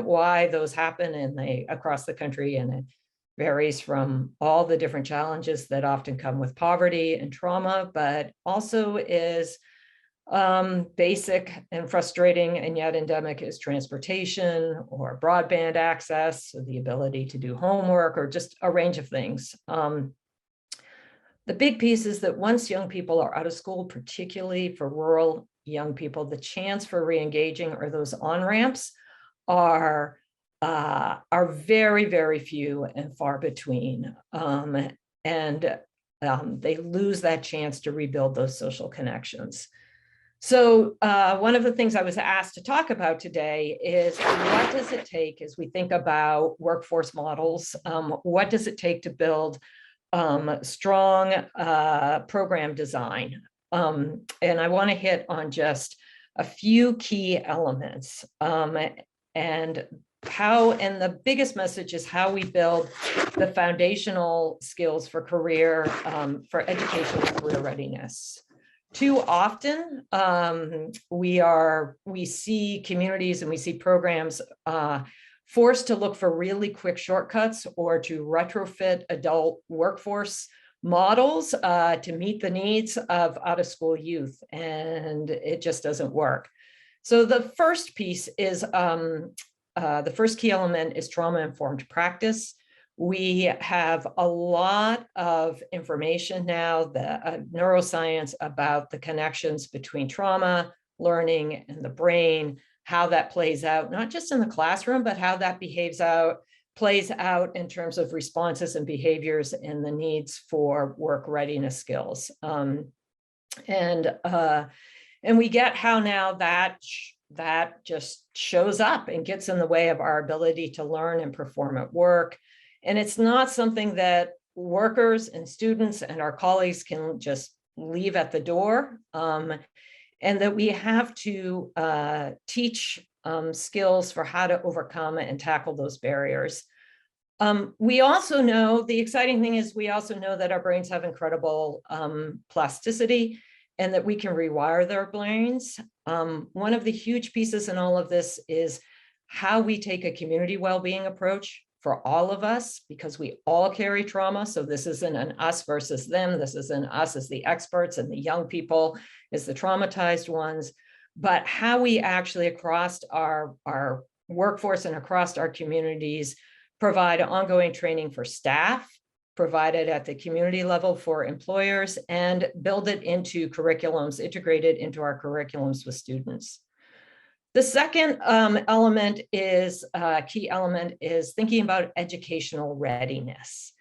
why those happen across the country, and it varies from all the different challenges that often come with poverty and trauma, but also is basic and frustrating and yet endemic is transportation or broadband access, so the ability to do homework, or just a range of things. The big piece is that once young people are out of school, particularly for rural young people, the chance for re-engaging or those on-ramps are very, very few and far between. They lose that chance to rebuild those social connections. So one of the things I was asked to talk about today is, what does it take as we think about workforce models? What does it take to build strong program design? And I want to hit on just a few key elements, and the biggest message is how we build the foundational skills for career, for education and career readiness. Too often, we see communities and we see programs forced to look for really quick shortcuts or to retrofit adult workforce models to meet the needs of out-of-school youth, and it just doesn't work. So the first piece is, the first key element is trauma-informed practice. We have a lot of information now, the neuroscience, about the connections between trauma, learning, and the brain, how that plays out, not just in the classroom, but how that plays out in terms of responses and behaviors and the needs for work readiness skills. And we get how now that just shows up and gets in the way of our ability to learn and perform at work. And it's not something that workers and students and our colleagues can just leave at the door, and that we have to teach skills for how to overcome and tackle those barriers. We also know, the exciting thing is we also know that our brains have incredible plasticity, and that we can rewire their brains. One of the huge pieces in all of this is how we take a community well-being approach for all of us because we all carry trauma. So this isn't an us versus them. This isn't us as the experts and the young people as the traumatized ones, but how we actually across our workforce and across our communities provide ongoing training for staff, provide it at the community level for employers, and build it into curriculums, integrated into our curriculums with students. The second element is, key element is thinking about educational readiness.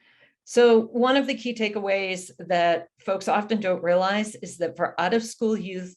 So one of the key takeaways that folks often don't realize is that for out-of-school youth,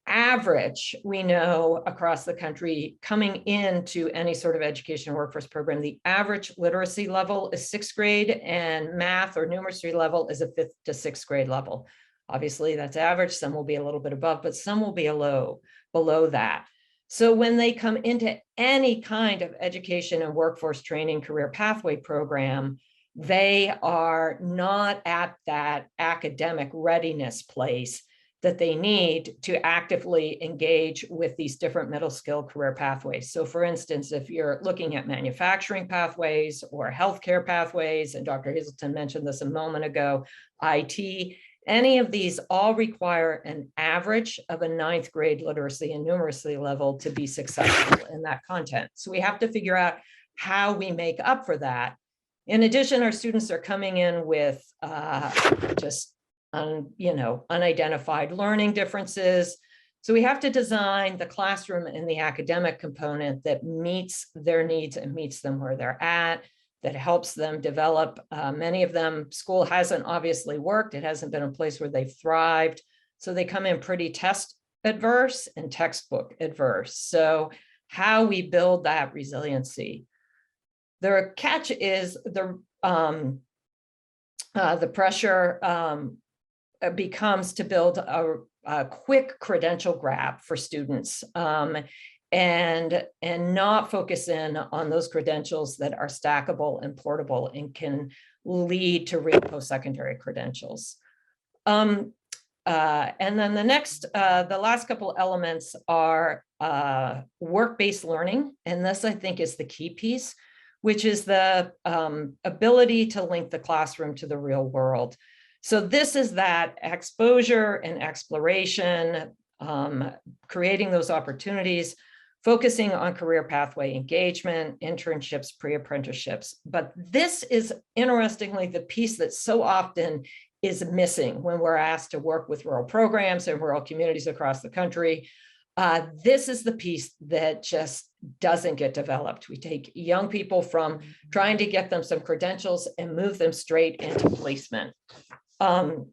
average, we know across the country, coming into any sort of education workforce program, the average literacy level is 6th grade, and math or numeracy level is a 5th to 6th grade level. Obviously, that's average. Some will be a little bit above, but some will be below that. So when they come into any kind of education and workforce training career pathway program, they are not at that academic readiness place that they need to actively engage with these different middle skill career pathways. So for instance, if you're looking at manufacturing pathways or healthcare pathways, and Dr. Hazelton mentioned this a moment ago, IT, any of these all require an average of a 9th grade literacy and numeracy level to be successful in that content. So we have to figure out how we make up for that. In addition, our students are coming in with unidentified learning differences. So we have to design the classroom and the academic component that meets their needs and meets them where they're at, that helps them develop. Many of them, school hasn't obviously worked. It hasn't been a place where they've thrived. So they come in pretty test adverse and textbook adverse. So how we build that resiliency. The catch is the pressure becomes to build a quick credential grab for students and not focus in on those credentials that are stackable and portable and can lead to real post-secondary credentials. And then the last couple elements are work-based learning. And this, I think, is the key piece, which is the ability to link the classroom to the real world. So this is that exposure and exploration, creating those opportunities, focusing on career pathway engagement, internships, pre-apprenticeships. But this is, interestingly, the piece that so often is missing when we're asked to work with rural programs and rural communities across the country. This is the piece that just doesn't get developed. We take young people from trying to get them some credentials and move them straight into placement. And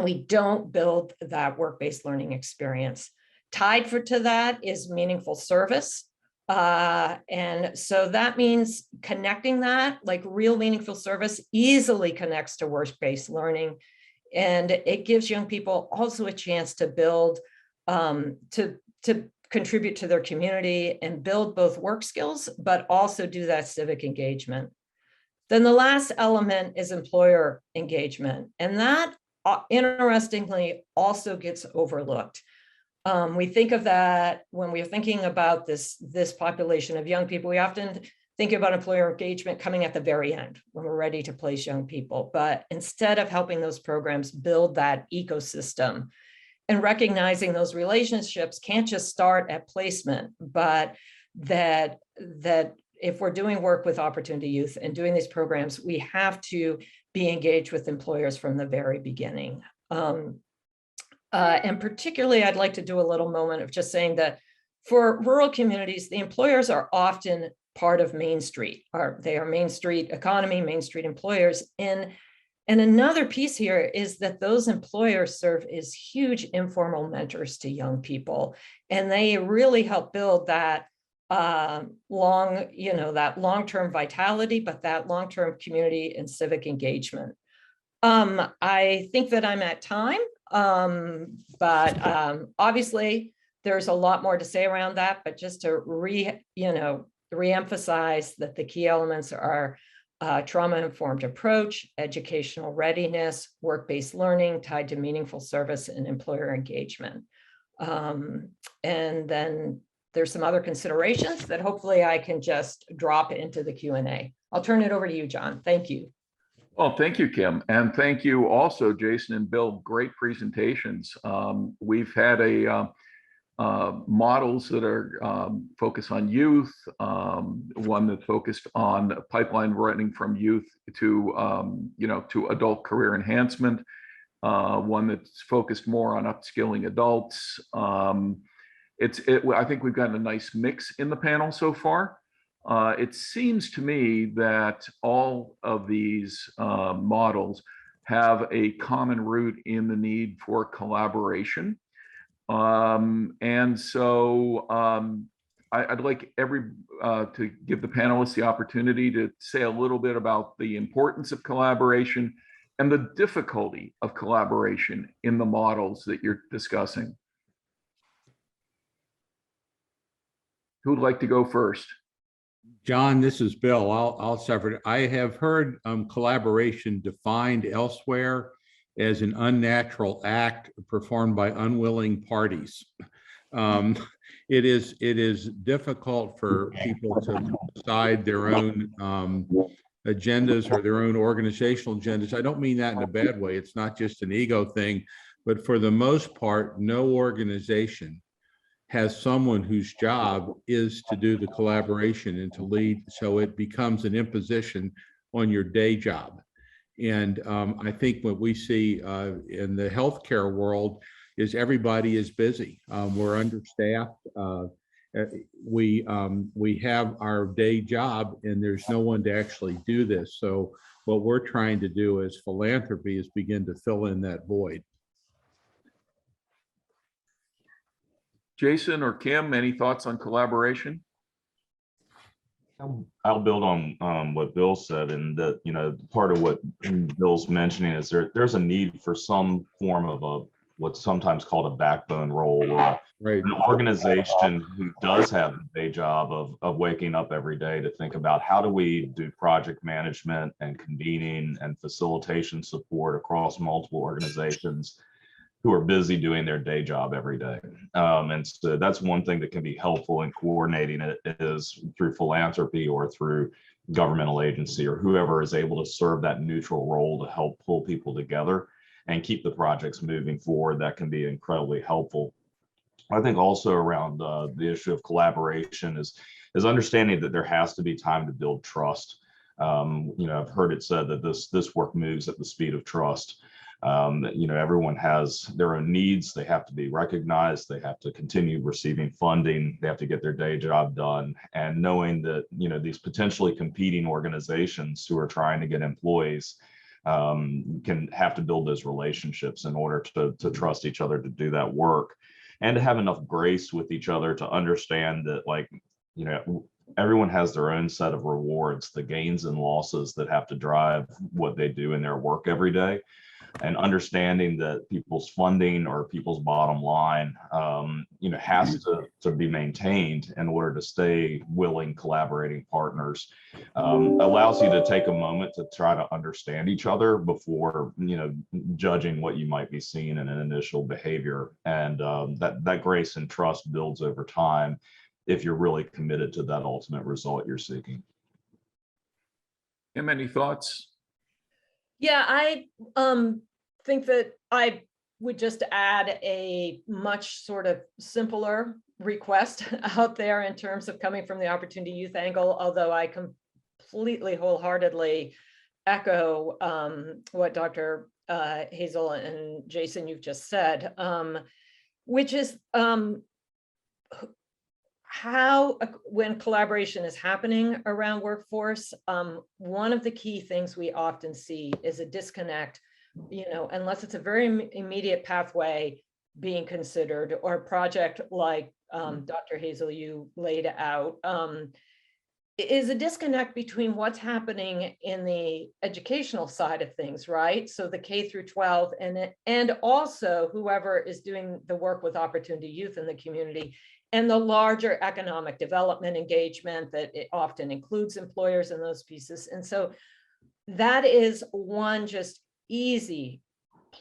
we don't build that work-based learning experience. Tied to that is meaningful service. And so that means connecting that, like real meaningful service, easily connects to work-based learning. And it gives young people also a chance to build, to contribute to their community and build both work skills, but also do that civic engagement. Then the last element is employer engagement. And that, interestingly, also gets overlooked. We think of that when we're thinking about this population of young people. We often think about employer engagement coming at the very end when we're ready to place young people. But instead of helping those programs build that ecosystem and recognizing those relationships can't just start at placement, but that if we're doing work with Opportunity Youth and doing these programs, we have to be engaged with employers from the very beginning. And particularly, I'd like to do a little moment of just saying that for rural communities, the employers are often part of Main Street. They are Main Street economy, Main Street employers. And another piece here is that those employers serve as huge informal mentors to young people. And they really help build that that long-term vitality, but that long-term community and civic engagement. I think that I'm at time, but obviously there's a lot more to say around that, but just to re-emphasize that the key elements are trauma-informed approach, educational readiness, work-based learning tied to meaningful service and employer engagement. And then there's some other considerations that hopefully I can just drop into the Q&A. I'll turn it over to you, John. Thank you. Well, thank you, Kim. And thank you also, Jason and Bill. Great presentations. We've had models that are focused on youth, one that's focused on pipeline running from youth to, to adult career enhancement, one that's focused more on upskilling adults. I think we've gotten a nice mix in the panel so far. It seems to me that all of these models have a common root in the need for collaboration. And so I'd like to give the panelists the opportunity to say a little bit about the importance of collaboration and the difficulty of collaboration in the models that you're discussing. Who'd like to go first? John, this is Bill. I'll separate. I have heard collaboration defined elsewhere as an unnatural act performed by unwilling parties. It is difficult for people to decide their own agendas or their own organizational agendas. I don't mean that in a bad way. It's not just an ego thing, but for the most part, no organization has someone whose job is to do the collaboration and to lead, so it becomes an imposition on your day job. And I think what we see in the healthcare world is everybody is busy. We're understaffed. We have our day job and there's no one to actually do this. So what we're trying to do as philanthropy is begin to fill in that void. Jason or Kim, any thoughts on collaboration? I'll build on what Bill said, and that, part of what Bill's mentioning is there's a need for some form of what's sometimes called a backbone role, or Right. an organization who does have the day job of waking up every day to think about how do we do project management and convening and facilitation support across multiple organizations who are busy doing their day job every day. And so that's one thing that can be helpful in coordinating it, is through philanthropy or through governmental agency or whoever is able to serve that neutral role to help pull people together and keep the projects moving forward. That can be incredibly helpful. I think also around the issue of collaboration is understanding that there has to be time to build trust. I've heard it said that this work moves at the speed of trust. Everyone has their own needs. They have to be recognized. They have to continue receiving funding. They have to get their day job done. And knowing that, these potentially competing organizations who are trying to get employees can have to build those relationships in order to trust each other to do that work, and to have enough grace with each other to understand that, everyone has their own set of rewards, the gains and losses that have to drive what they do in their work every day. And understanding that people's funding or people's bottom line, has to be maintained in order to stay willing, collaborating partners, allows you to take a moment to try to understand each other before, judging what you might be seeing in an initial behavior. And that grace and trust builds over time if you're really committed to that ultimate result you're seeking. Kim, any thoughts? Yeah, I think that I would just add a much sort of simpler request out there in terms of coming from the opportunity youth angle, although I completely wholeheartedly echo what Dr. Hazel and Jason, you've just said, which is how, when collaboration is happening around workforce, one of the key things we often see is a disconnect, unless it's a very immediate pathway being considered, or a project like Dr. Hazel, you laid out, is a disconnect between what's happening in the educational side of things, right? So the K through 12, and also whoever is doing the work with opportunity youth in the community, and the larger economic development engagement that it often includes employers in those pieces. And so that is one just easy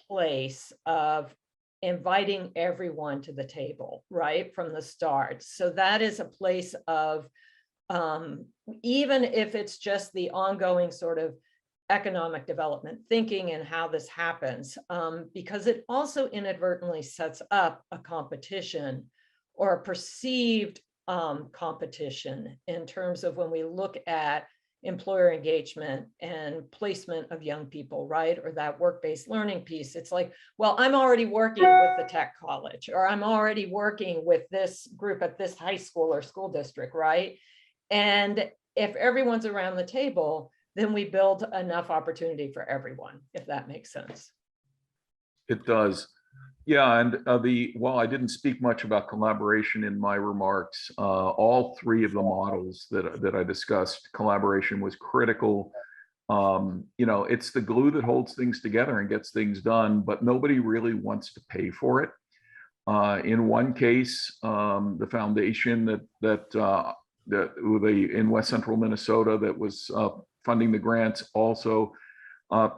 place of inviting everyone to the table, right, from the start. So that is a place of even if it's just the ongoing sort of economic development thinking and how this happens, because it also inadvertently sets up a competition or a perceived competition in terms of when we look at employer engagement and placement of young people, right? Or that work-based learning piece. It's like, well, I'm already working with the tech college, or I'm already working with this group at this high school or school district, right? And if everyone's around the table, then we build enough opportunity for everyone, if that makes sense. It does. Yeah, and while I didn't speak much about collaboration in my remarks, all three of the models that I discussed, collaboration was critical. It's the glue that holds things together and gets things done, but nobody really wants to pay for it. In one case, the foundation in West Central Minnesota that was funding the grants also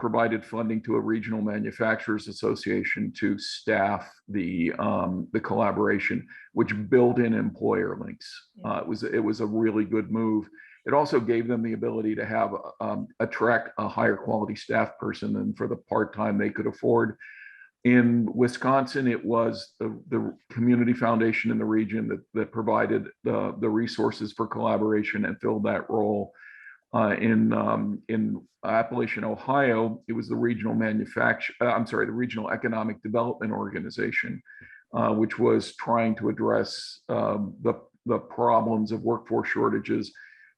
provided funding to a regional manufacturers association to staff the collaboration, which built in employer links. It was a really good move. It also gave them the ability to have attract a higher quality staff person than for the part-time they could afford. In Wisconsin, it was the community foundation in the region that provided the resources for collaboration and filled that role. In Appalachian, Ohio, it was the regional the Regional Economic Development Organization, which was trying to address the problems of workforce shortages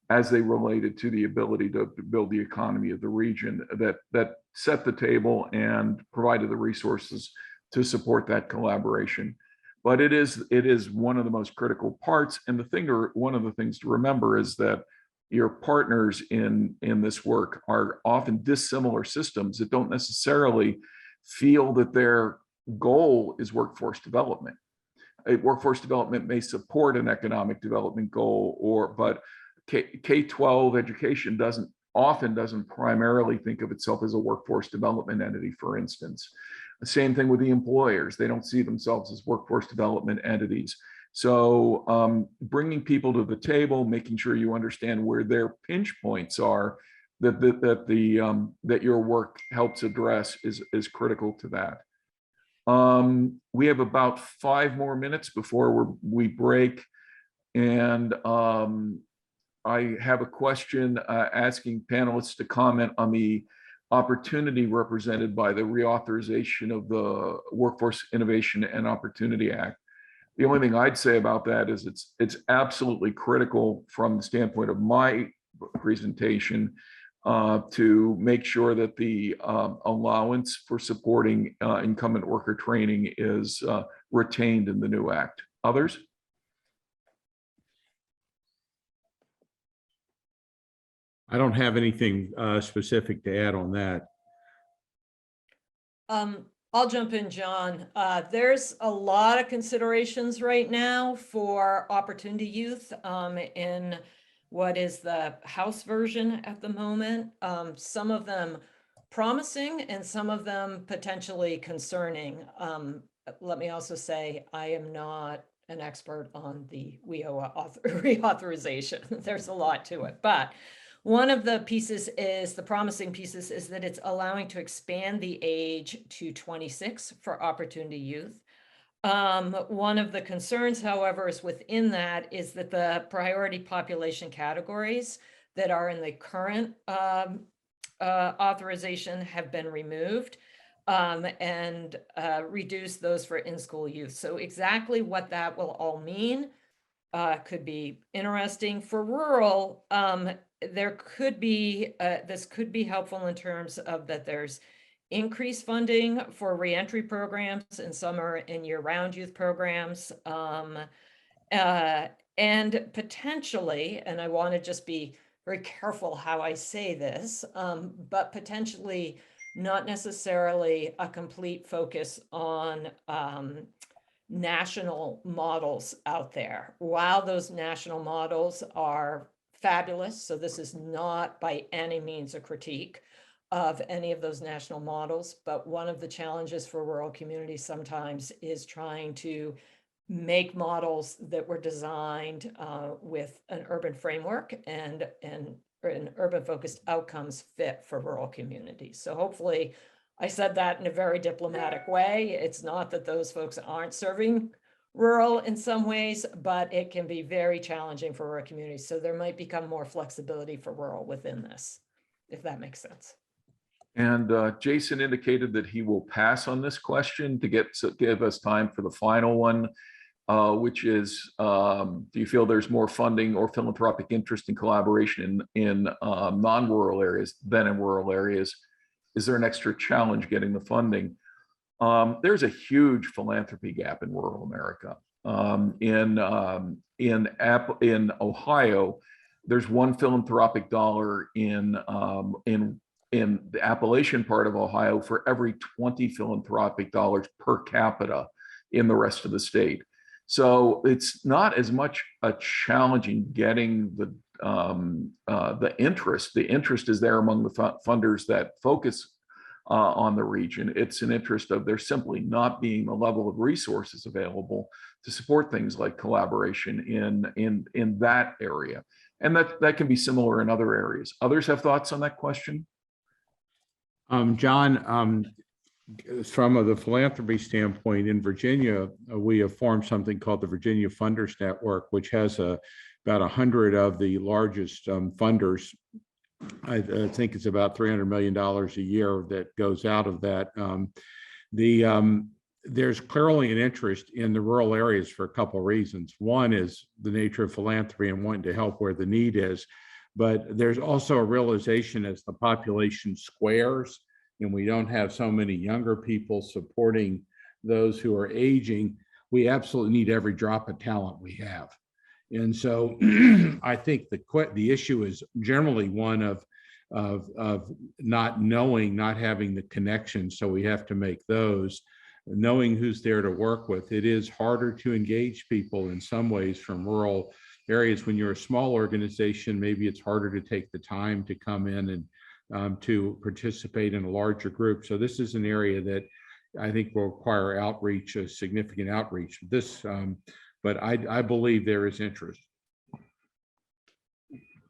as they related to the ability to build the economy of the region, that set the table and provided the resources to support that collaboration. But it is one of the most critical parts. And one of the things to remember is that your partners in this work are often dissimilar systems that don't necessarily feel that their goal is workforce development. Workforce development may support an economic development goal, but K-12 education doesn't primarily think of itself as a workforce development entity, for instance. The same thing with the employers. They don't see themselves as workforce development entities. So bringing people to the table, making sure you understand where their pinch points are that your work helps address is critical to that. We have about 5 more minutes before we break, and I have a question asking panelists to comment on the opportunity represented by the reauthorization of the Workforce Innovation and Opportunity Act. The only thing I'd say about that is it's absolutely critical from the standpoint of my presentation to make sure that the allowance for supporting incumbent worker training is retained in the new act. Others? I don't have anything specific to add on that. I'll jump in, John. There's a lot of considerations right now for Opportunity Youth in what is the House version at the moment. Some of them promising and some of them potentially concerning. Let me also say, I am not an expert on the WIO reauthorization. There's a lot to it, but one of the pieces is, the promising pieces is that it's allowing to expand the age to 26 for Opportunity Youth. One of the concerns, however, is within that is that the priority population categories that are in the current authorization have been removed and reduce those for in-school youth. So exactly what that will all mean could be interesting. For rural, there could be, this could be helpful in terms of that there's increased funding for reentry programs and summer and year-round youth programs. And potentially, and I want to just be very careful how I say this, but potentially not necessarily a complete focus on national models out there. While those national models are fabulous, so this is not by any means a critique of any of those national models, but one of the challenges for rural communities sometimes is trying to make models that were designed with an urban framework and an urban focused outcomes fit for rural communities. So hopefully I said that in a very diplomatic way. It's not that those folks aren't serving rural in some ways, but it can be very challenging for rural communities. So there might become more flexibility for rural within this, if that makes sense. And Jason indicated that he will pass on this question to give us time for the final one, which is, do you feel there's more funding or philanthropic interest in collaboration in non-rural areas than in rural areas? Is there an extra challenge getting the funding? There's a huge philanthropy gap in rural America. In Ohio, there's one philanthropic dollar in the Appalachian part of Ohio for every 20 philanthropic dollars per capita in the rest of the state. So it's not as much a challenge in getting the interest. The interest is there among the funders that focus on the region. It's an interest of there simply not being the level of resources available to support things like collaboration in that area. And that can be similar in other areas. Others have thoughts on that question? John, from the philanthropy standpoint, in Virginia, we have formed something called the Virginia Funders Network, which has about 100 of the largest funders. I think it's about $300 million a year that goes out of that. There's clearly an interest in the rural areas for a couple of reasons. One is the nature of philanthropy and wanting to help where the need is. But there's also a realization as the population squares and we don't have so many younger people supporting those who are aging, we absolutely need every drop of talent we have. And so I think the issue is generally one of not knowing, not having the connections. So we have to make those, knowing who's there to work with. It is harder to engage people in some ways from rural areas. When you're a small organization, maybe it's harder to take the time to come in and to participate in a larger group. So this is an area that I think will require outreach, a significant outreach. But I believe there is interest.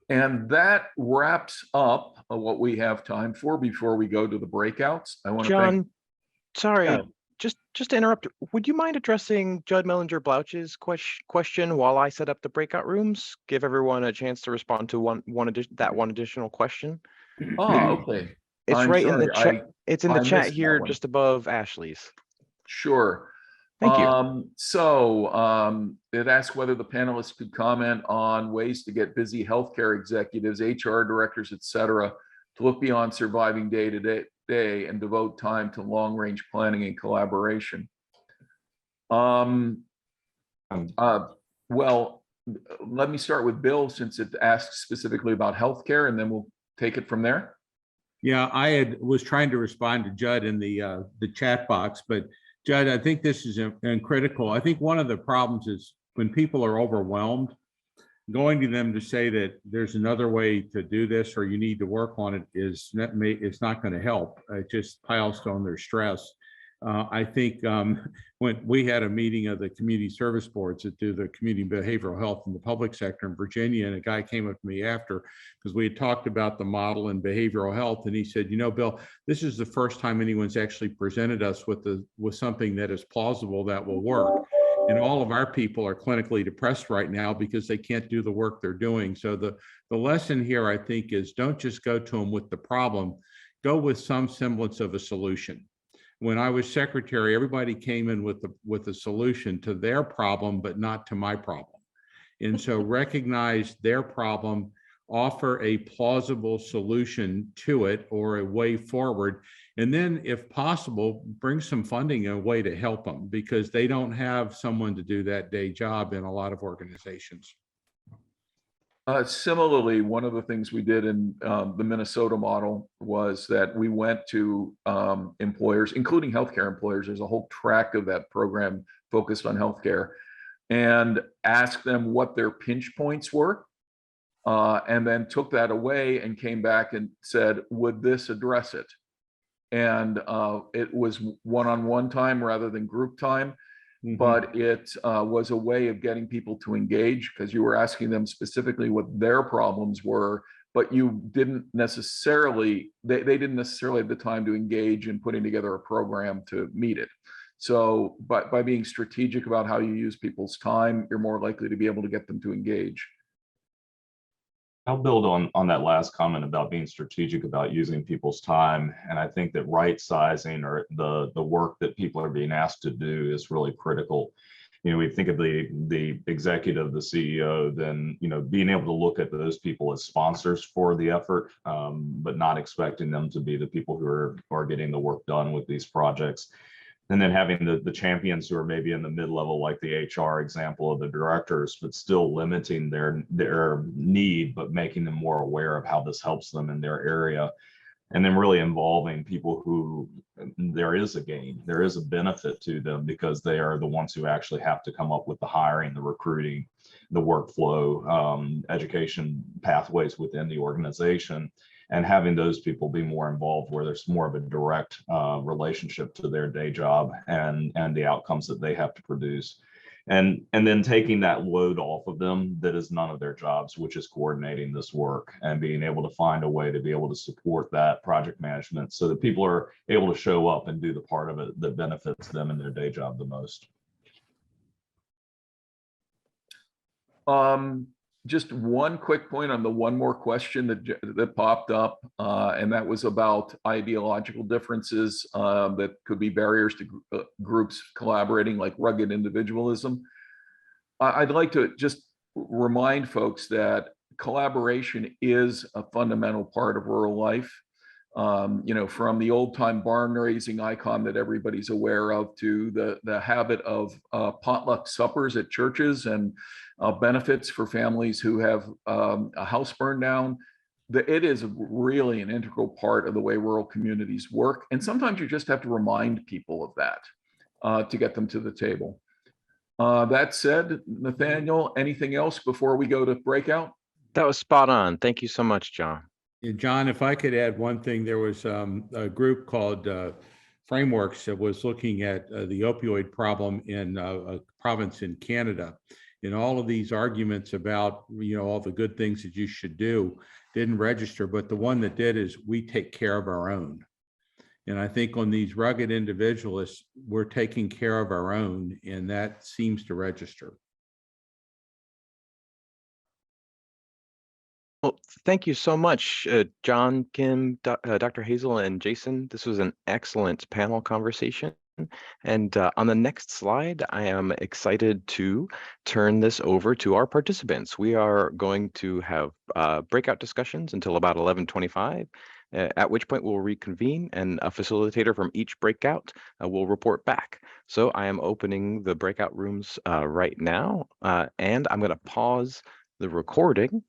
And that wraps up what we have time for before we go to the breakouts. I want to John, sorry, Yeah. just to interrupt, would you mind addressing Judd Mellinger-Blouch's question while I set up the breakout rooms? Give everyone a chance to respond to one additional question. Oh, okay. It's I'm right in sorry, the chat. It's in the I chat missed here, that one. just above Ashley's. Sure. Thank you. It asks whether the panelists could comment on ways to get busy healthcare executives, HR directors, et cetera, to look beyond surviving day to day and devote time to long-range planning and collaboration. Well, let me start with Bill, since it asks specifically about healthcare, and then we'll take it from there. Yeah, I was trying to respond to Judd in the chat box, but Judd, I think this is critical. I think one of the problems is when people are overwhelmed, going to them to say that there's another way to do this or you need to work on it it's not going to help. It just piles on their stress. I think when we had a meeting of the community service boards that do the community behavioral health in the public sector in Virginia, and a guy came up to me after, because we had talked about the model in behavioral health, and he said, you know, Bill, this is the first time anyone's actually presented us with something that is plausible that will work. And all of our people are clinically depressed right now because they can't do the work they're doing. So the lesson here, I think, is don't just go to them with the problem, go with some semblance of a solution. When I was secretary, everybody came in with a solution to their problem, but not to my problem. And so recognize their problem, offer a plausible solution to it or a way forward. And then if possible, bring some funding a way to help them, because they don't have someone to do that day job in a lot of organizations. Similarly, one of the things we did in the Minnesota model was that we went to employers, including healthcare employers. There's a whole track of that program focused on healthcare, and asked them what their pinch points were, and then took that away and came back and said, would this address it? And it was one-on-one time rather than group time. but it was a way of getting people to engage because you were asking them specifically what their problems were, but you didn't necessarily, they didn't necessarily have the time to engage in putting together a program to meet it. So by being strategic about how you use people's time, you're more likely to be able to get them to engage. I'll build on that last comment about being strategic about using people's time. And I think that right sizing or the work that people are being asked to do is really critical. You know, we think of the executive, the CEO, then, you know, being able to look at those people as sponsors for the effort, but not expecting them to be the people who are getting the work done with these projects. And then having the champions who are maybe in the mid-level, like the HR example of the directors, but still limiting their need, but making them more aware of how this helps them in their area. And then really involving people who there is a gain, there is a benefit to them because they are the ones who actually have to come up with the hiring, the recruiting, the workflow, education pathways within the organization. And having those people be more involved where there's more of a direct relationship to their day job and the outcomes that they have to produce. And then taking that load off of them that is none of their jobs, which is coordinating this work and being able to find a way to be able to support that project management so that people are able to show up and do the part of it that benefits them in their day job the most. Just one quick point on the one more question that popped up, and that was about ideological differences that could be barriers to groups collaborating, like rugged individualism. I'd like to just remind folks that collaboration is a fundamental part of rural life. You know, from the old time barn raising icon that everybody's aware of to the habit of potluck suppers at churches and benefits for families who have a house burned down. It is really an integral part of the way rural communities work. And sometimes you just have to remind people of that to get them to the table. That said, Nathaniel, anything else before we go to breakout? That was spot on. Thank you so much, John. Yeah, John, if I could add one thing, there was a group called Frameworks that was looking at the opioid problem in a province in Canada. And all of these arguments about, you know, all the good things that you should do didn't register, but the one that did is we take care of our own. And I think on these rugged individualists, we're taking care of our own, and that seems to register. Well, thank you so much, John, Kim, Dr. Hazel, and Jason. This was an excellent panel conversation. And on the next slide, I am excited to turn this over to our participants. We are going to have breakout discussions until about 11:25, at which point we'll reconvene and a facilitator from each breakout will report back. So I am opening the breakout rooms right now, and I'm going to pause the recording.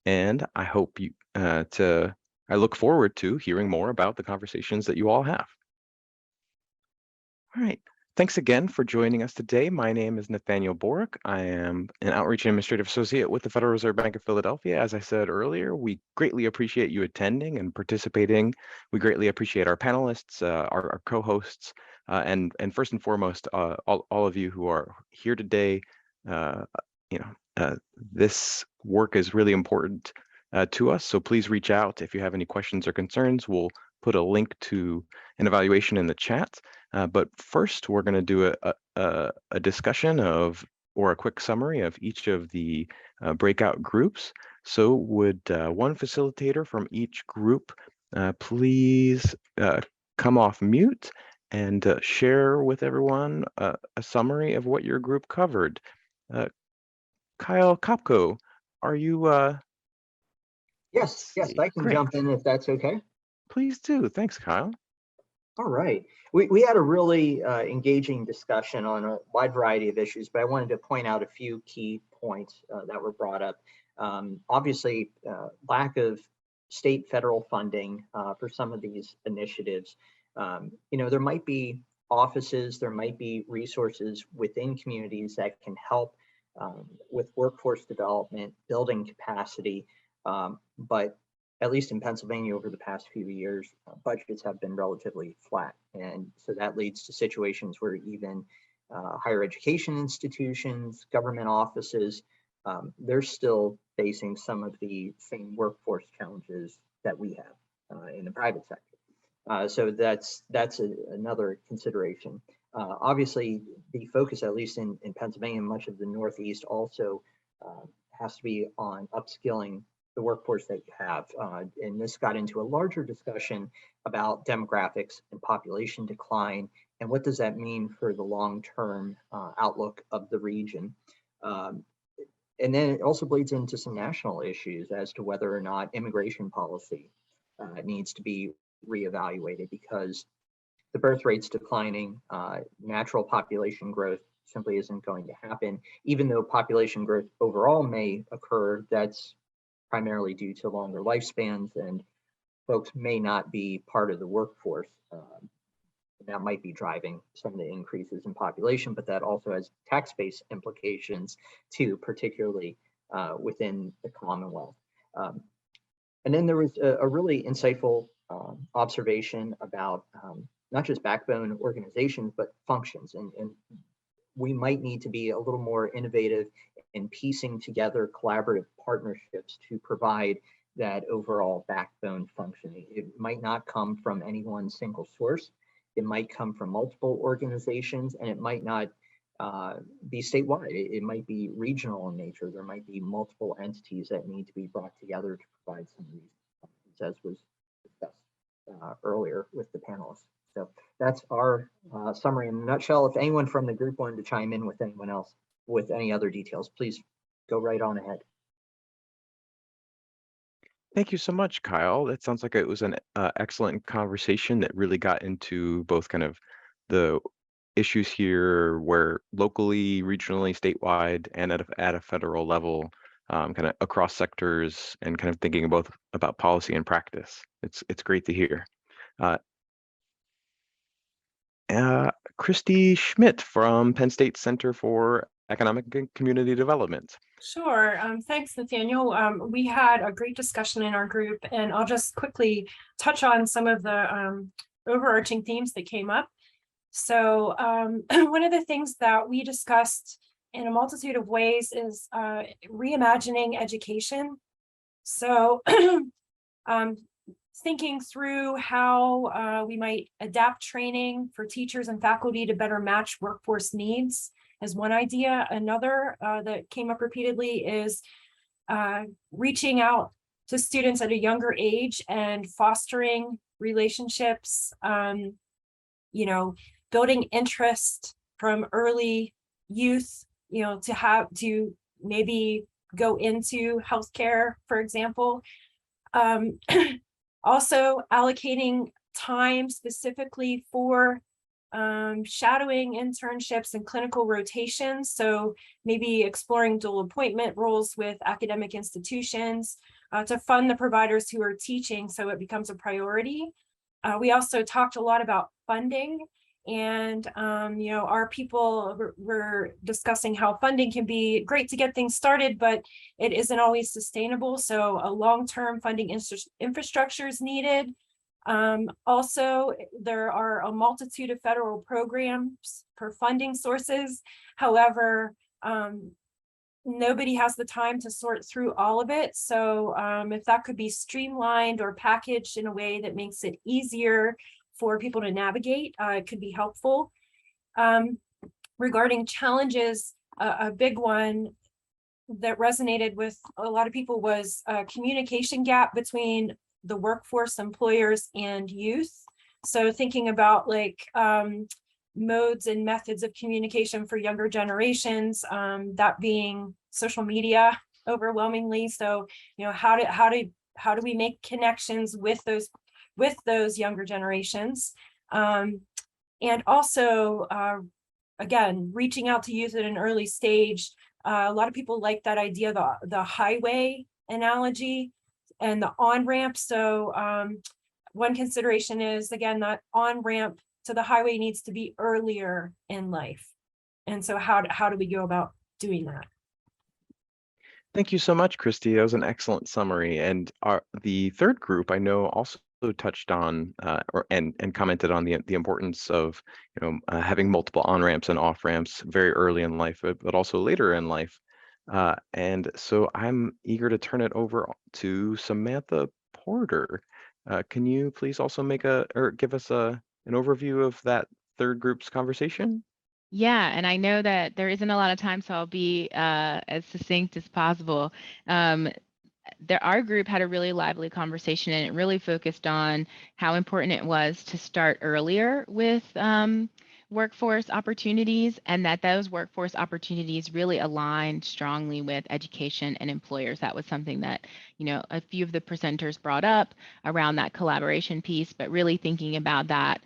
And I hope you I look forward to hearing more about the conversations that you all have. All right. Thanks again for joining us today. My name is Nathaniel Borick. I am an Outreach and Administrative Associate with the Federal Reserve Bank of Philadelphia. As I said earlier, we greatly appreciate you attending and participating. We greatly appreciate our panelists, our co-hosts, and first and foremost, all of you who are here today. This work is really important to us, so please reach out if you have any questions or concerns. We'll put a link to an evaluation in the chat. But first, we're going to do a discussion of, or a quick summary of each of the breakout groups. So would one facilitator from each group please come off mute and share with everyone a summary of what your group covered. Kyle Kopko, are you? Yes, I can Great. jump in if that's okay. Please do. Thanks, Kyle. All right. We had a really engaging discussion on a wide variety of issues, but I wanted to point out a few key points that were brought up. Obviously, lack of state federal funding for some of these initiatives. There might be offices, there might be resources within communities that can help with workforce development, building capacity, but at least in Pennsylvania over the past few years, budgets have been relatively flat. And so that leads to situations where even higher education institutions, government offices, they're still facing some of the same workforce challenges that we have in the private sector. So that's another consideration. Obviously, the focus, at least in Pennsylvania and much of the Northeast, also has to be on upskilling the workforce that you have. And this got into a larger discussion about demographics and population decline, and what does that mean for the long-term outlook of the region. And then it also bleeds into some national issues as to whether or not immigration policy needs to be reevaluated, because the birth rate's declining, natural population growth simply isn't going to happen. Even though population growth overall may occur, that's primarily due to longer lifespans, and folks may not be part of the workforce. That might be driving some of the increases in population, but that also has tax-based implications too, particularly within the Commonwealth. And then there was a really insightful observation about not just backbone organizations, but functions. And we might need to be a little more innovative in piecing together collaborative partnerships to provide that overall backbone functioning. It might not come from any one single source. It might come from multiple organizations, and it might not be statewide. It might be regional in nature. There might be multiple entities that need to be brought together to provide some of these functions, as was discussed earlier with the panelists. So that's our summary in a nutshell. If anyone from the group wanted to chime in with anyone else with any other details, please go right on ahead. Thank you so much, Kyle. That sounds like it was an excellent conversation that really got into both kind of the issues here, where locally, regionally, statewide, and at a federal level, kind of across sectors, and kind of thinking both about policy and practice. It's great to hear. Christy Schmidt from Penn State Center for Economic and Community Development. Sure. Thanks, Nathaniel. We had a great discussion in our group, and I'll just quickly touch on some of the overarching themes that came up. So one of the things that we discussed in a multitude of ways is reimagining education. So thinking through how we might adapt training for teachers and faculty to better match workforce needs is one idea. Another that came up repeatedly is reaching out to students at a younger age and fostering relationships, building interest from early youth, to maybe go into healthcare, for example. Also allocating time specifically for shadowing internships and clinical rotations. So maybe exploring dual appointment roles with academic institutions to fund the providers who are teaching, so it becomes a priority. We also talked a lot about funding, and our people were discussing how funding can be great to get things started, but it isn't always sustainable. So a long-term funding infrastructure is needed. Also, there are a multitude of federal programs for funding sources. However, nobody has the time to sort through all of it. So if that could be streamlined or packaged in a way that makes it easier for people to navigate, it could be helpful. Regarding challenges, a big one that resonated with a lot of people was a communication gap between the workforce, employers, and youth. So thinking about modes and methods of communication for younger generations, that being social media overwhelmingly. So how do we make connections with those younger generations, and also again, reaching out to youth at an early stage. A lot of people like that idea, the highway analogy and the on-ramp. So one consideration is, again, that on-ramp to the highway needs to be earlier in life. And so how do we go about doing that? Thank you so much, Christy. That was an excellent summary. And the third group I know also touched on and commented on the importance of having multiple on-ramps and off-ramps very early in life, but also later in life. And so I'm eager to turn it over to Samantha Porter. Can you please also give us an overview of that third group's conversation? Yeah, and I know that there isn't a lot of time, so I'll be as succinct as possible. Our group had a really lively conversation, and it really focused on how important it was to start earlier with workforce opportunities, and that those workforce opportunities really aligned strongly with education and employers. That was something that, a few of the presenters brought up around that collaboration piece, but really thinking about that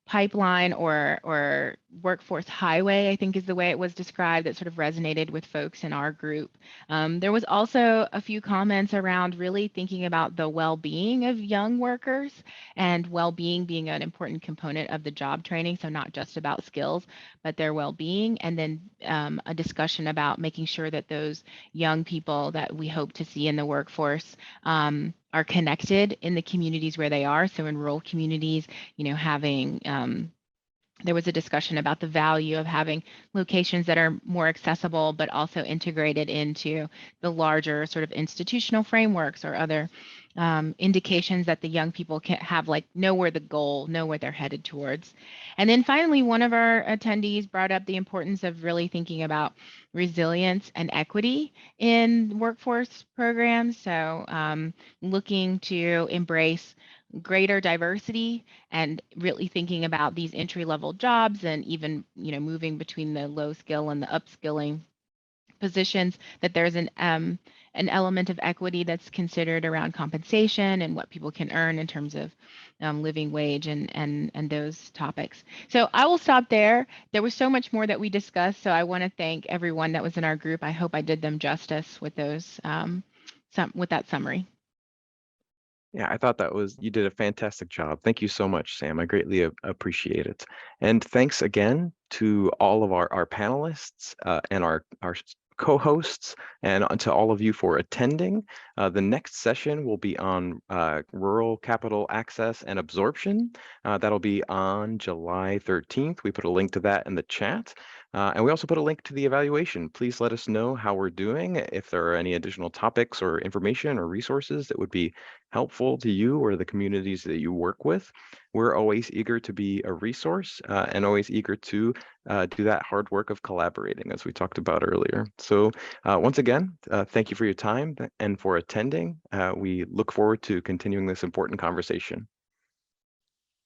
pipeline or workforce highway, I think is the way it was described, that sort of resonated with folks in our group. There was also a few comments around really thinking about the well-being of young workers, and well-being being an important component of the job training. So not just about skills, but their well-being. And then a discussion about making sure that those young people that we hope to see in the workforce are connected in the communities where they are. So in rural communities, having there was a discussion about the value of having locations that are more accessible, but also integrated into the larger sort of institutional frameworks or other indications that the young people can have, know where the goal, know where they're headed towards. And then finally, one of our attendees brought up the importance of really thinking about resilience and equity in workforce programs. So looking to embrace greater diversity and really thinking about these entry-level jobs, and even moving between the low skill and the upskilling positions, that there's an element of equity that's considered around compensation and what people can earn in terms of living wage and those topics. So I will stop there. There was so much more that we discussed, so I want to thank everyone that was in our group. I hope I did them justice with those with that summary. Yeah, I thought you did a fantastic job. Thank you so much, Sam. I greatly appreciate it. And thanks again to all of our panelists and our co-hosts, and to all of you for attending. The next session will be on rural capital access and absorption. That'll be on July 13th. We put a link to that in the chat. And we also put a link to the evaluation. Please let us know how we're doing, if there are any additional topics or information or resources that would be helpful to you or the communities that you work with. We're always eager to be a resource and always eager to do that hard work of collaborating, as we talked about earlier. So once again, thank you for your time and for attending. We look forward to continuing this important conversation.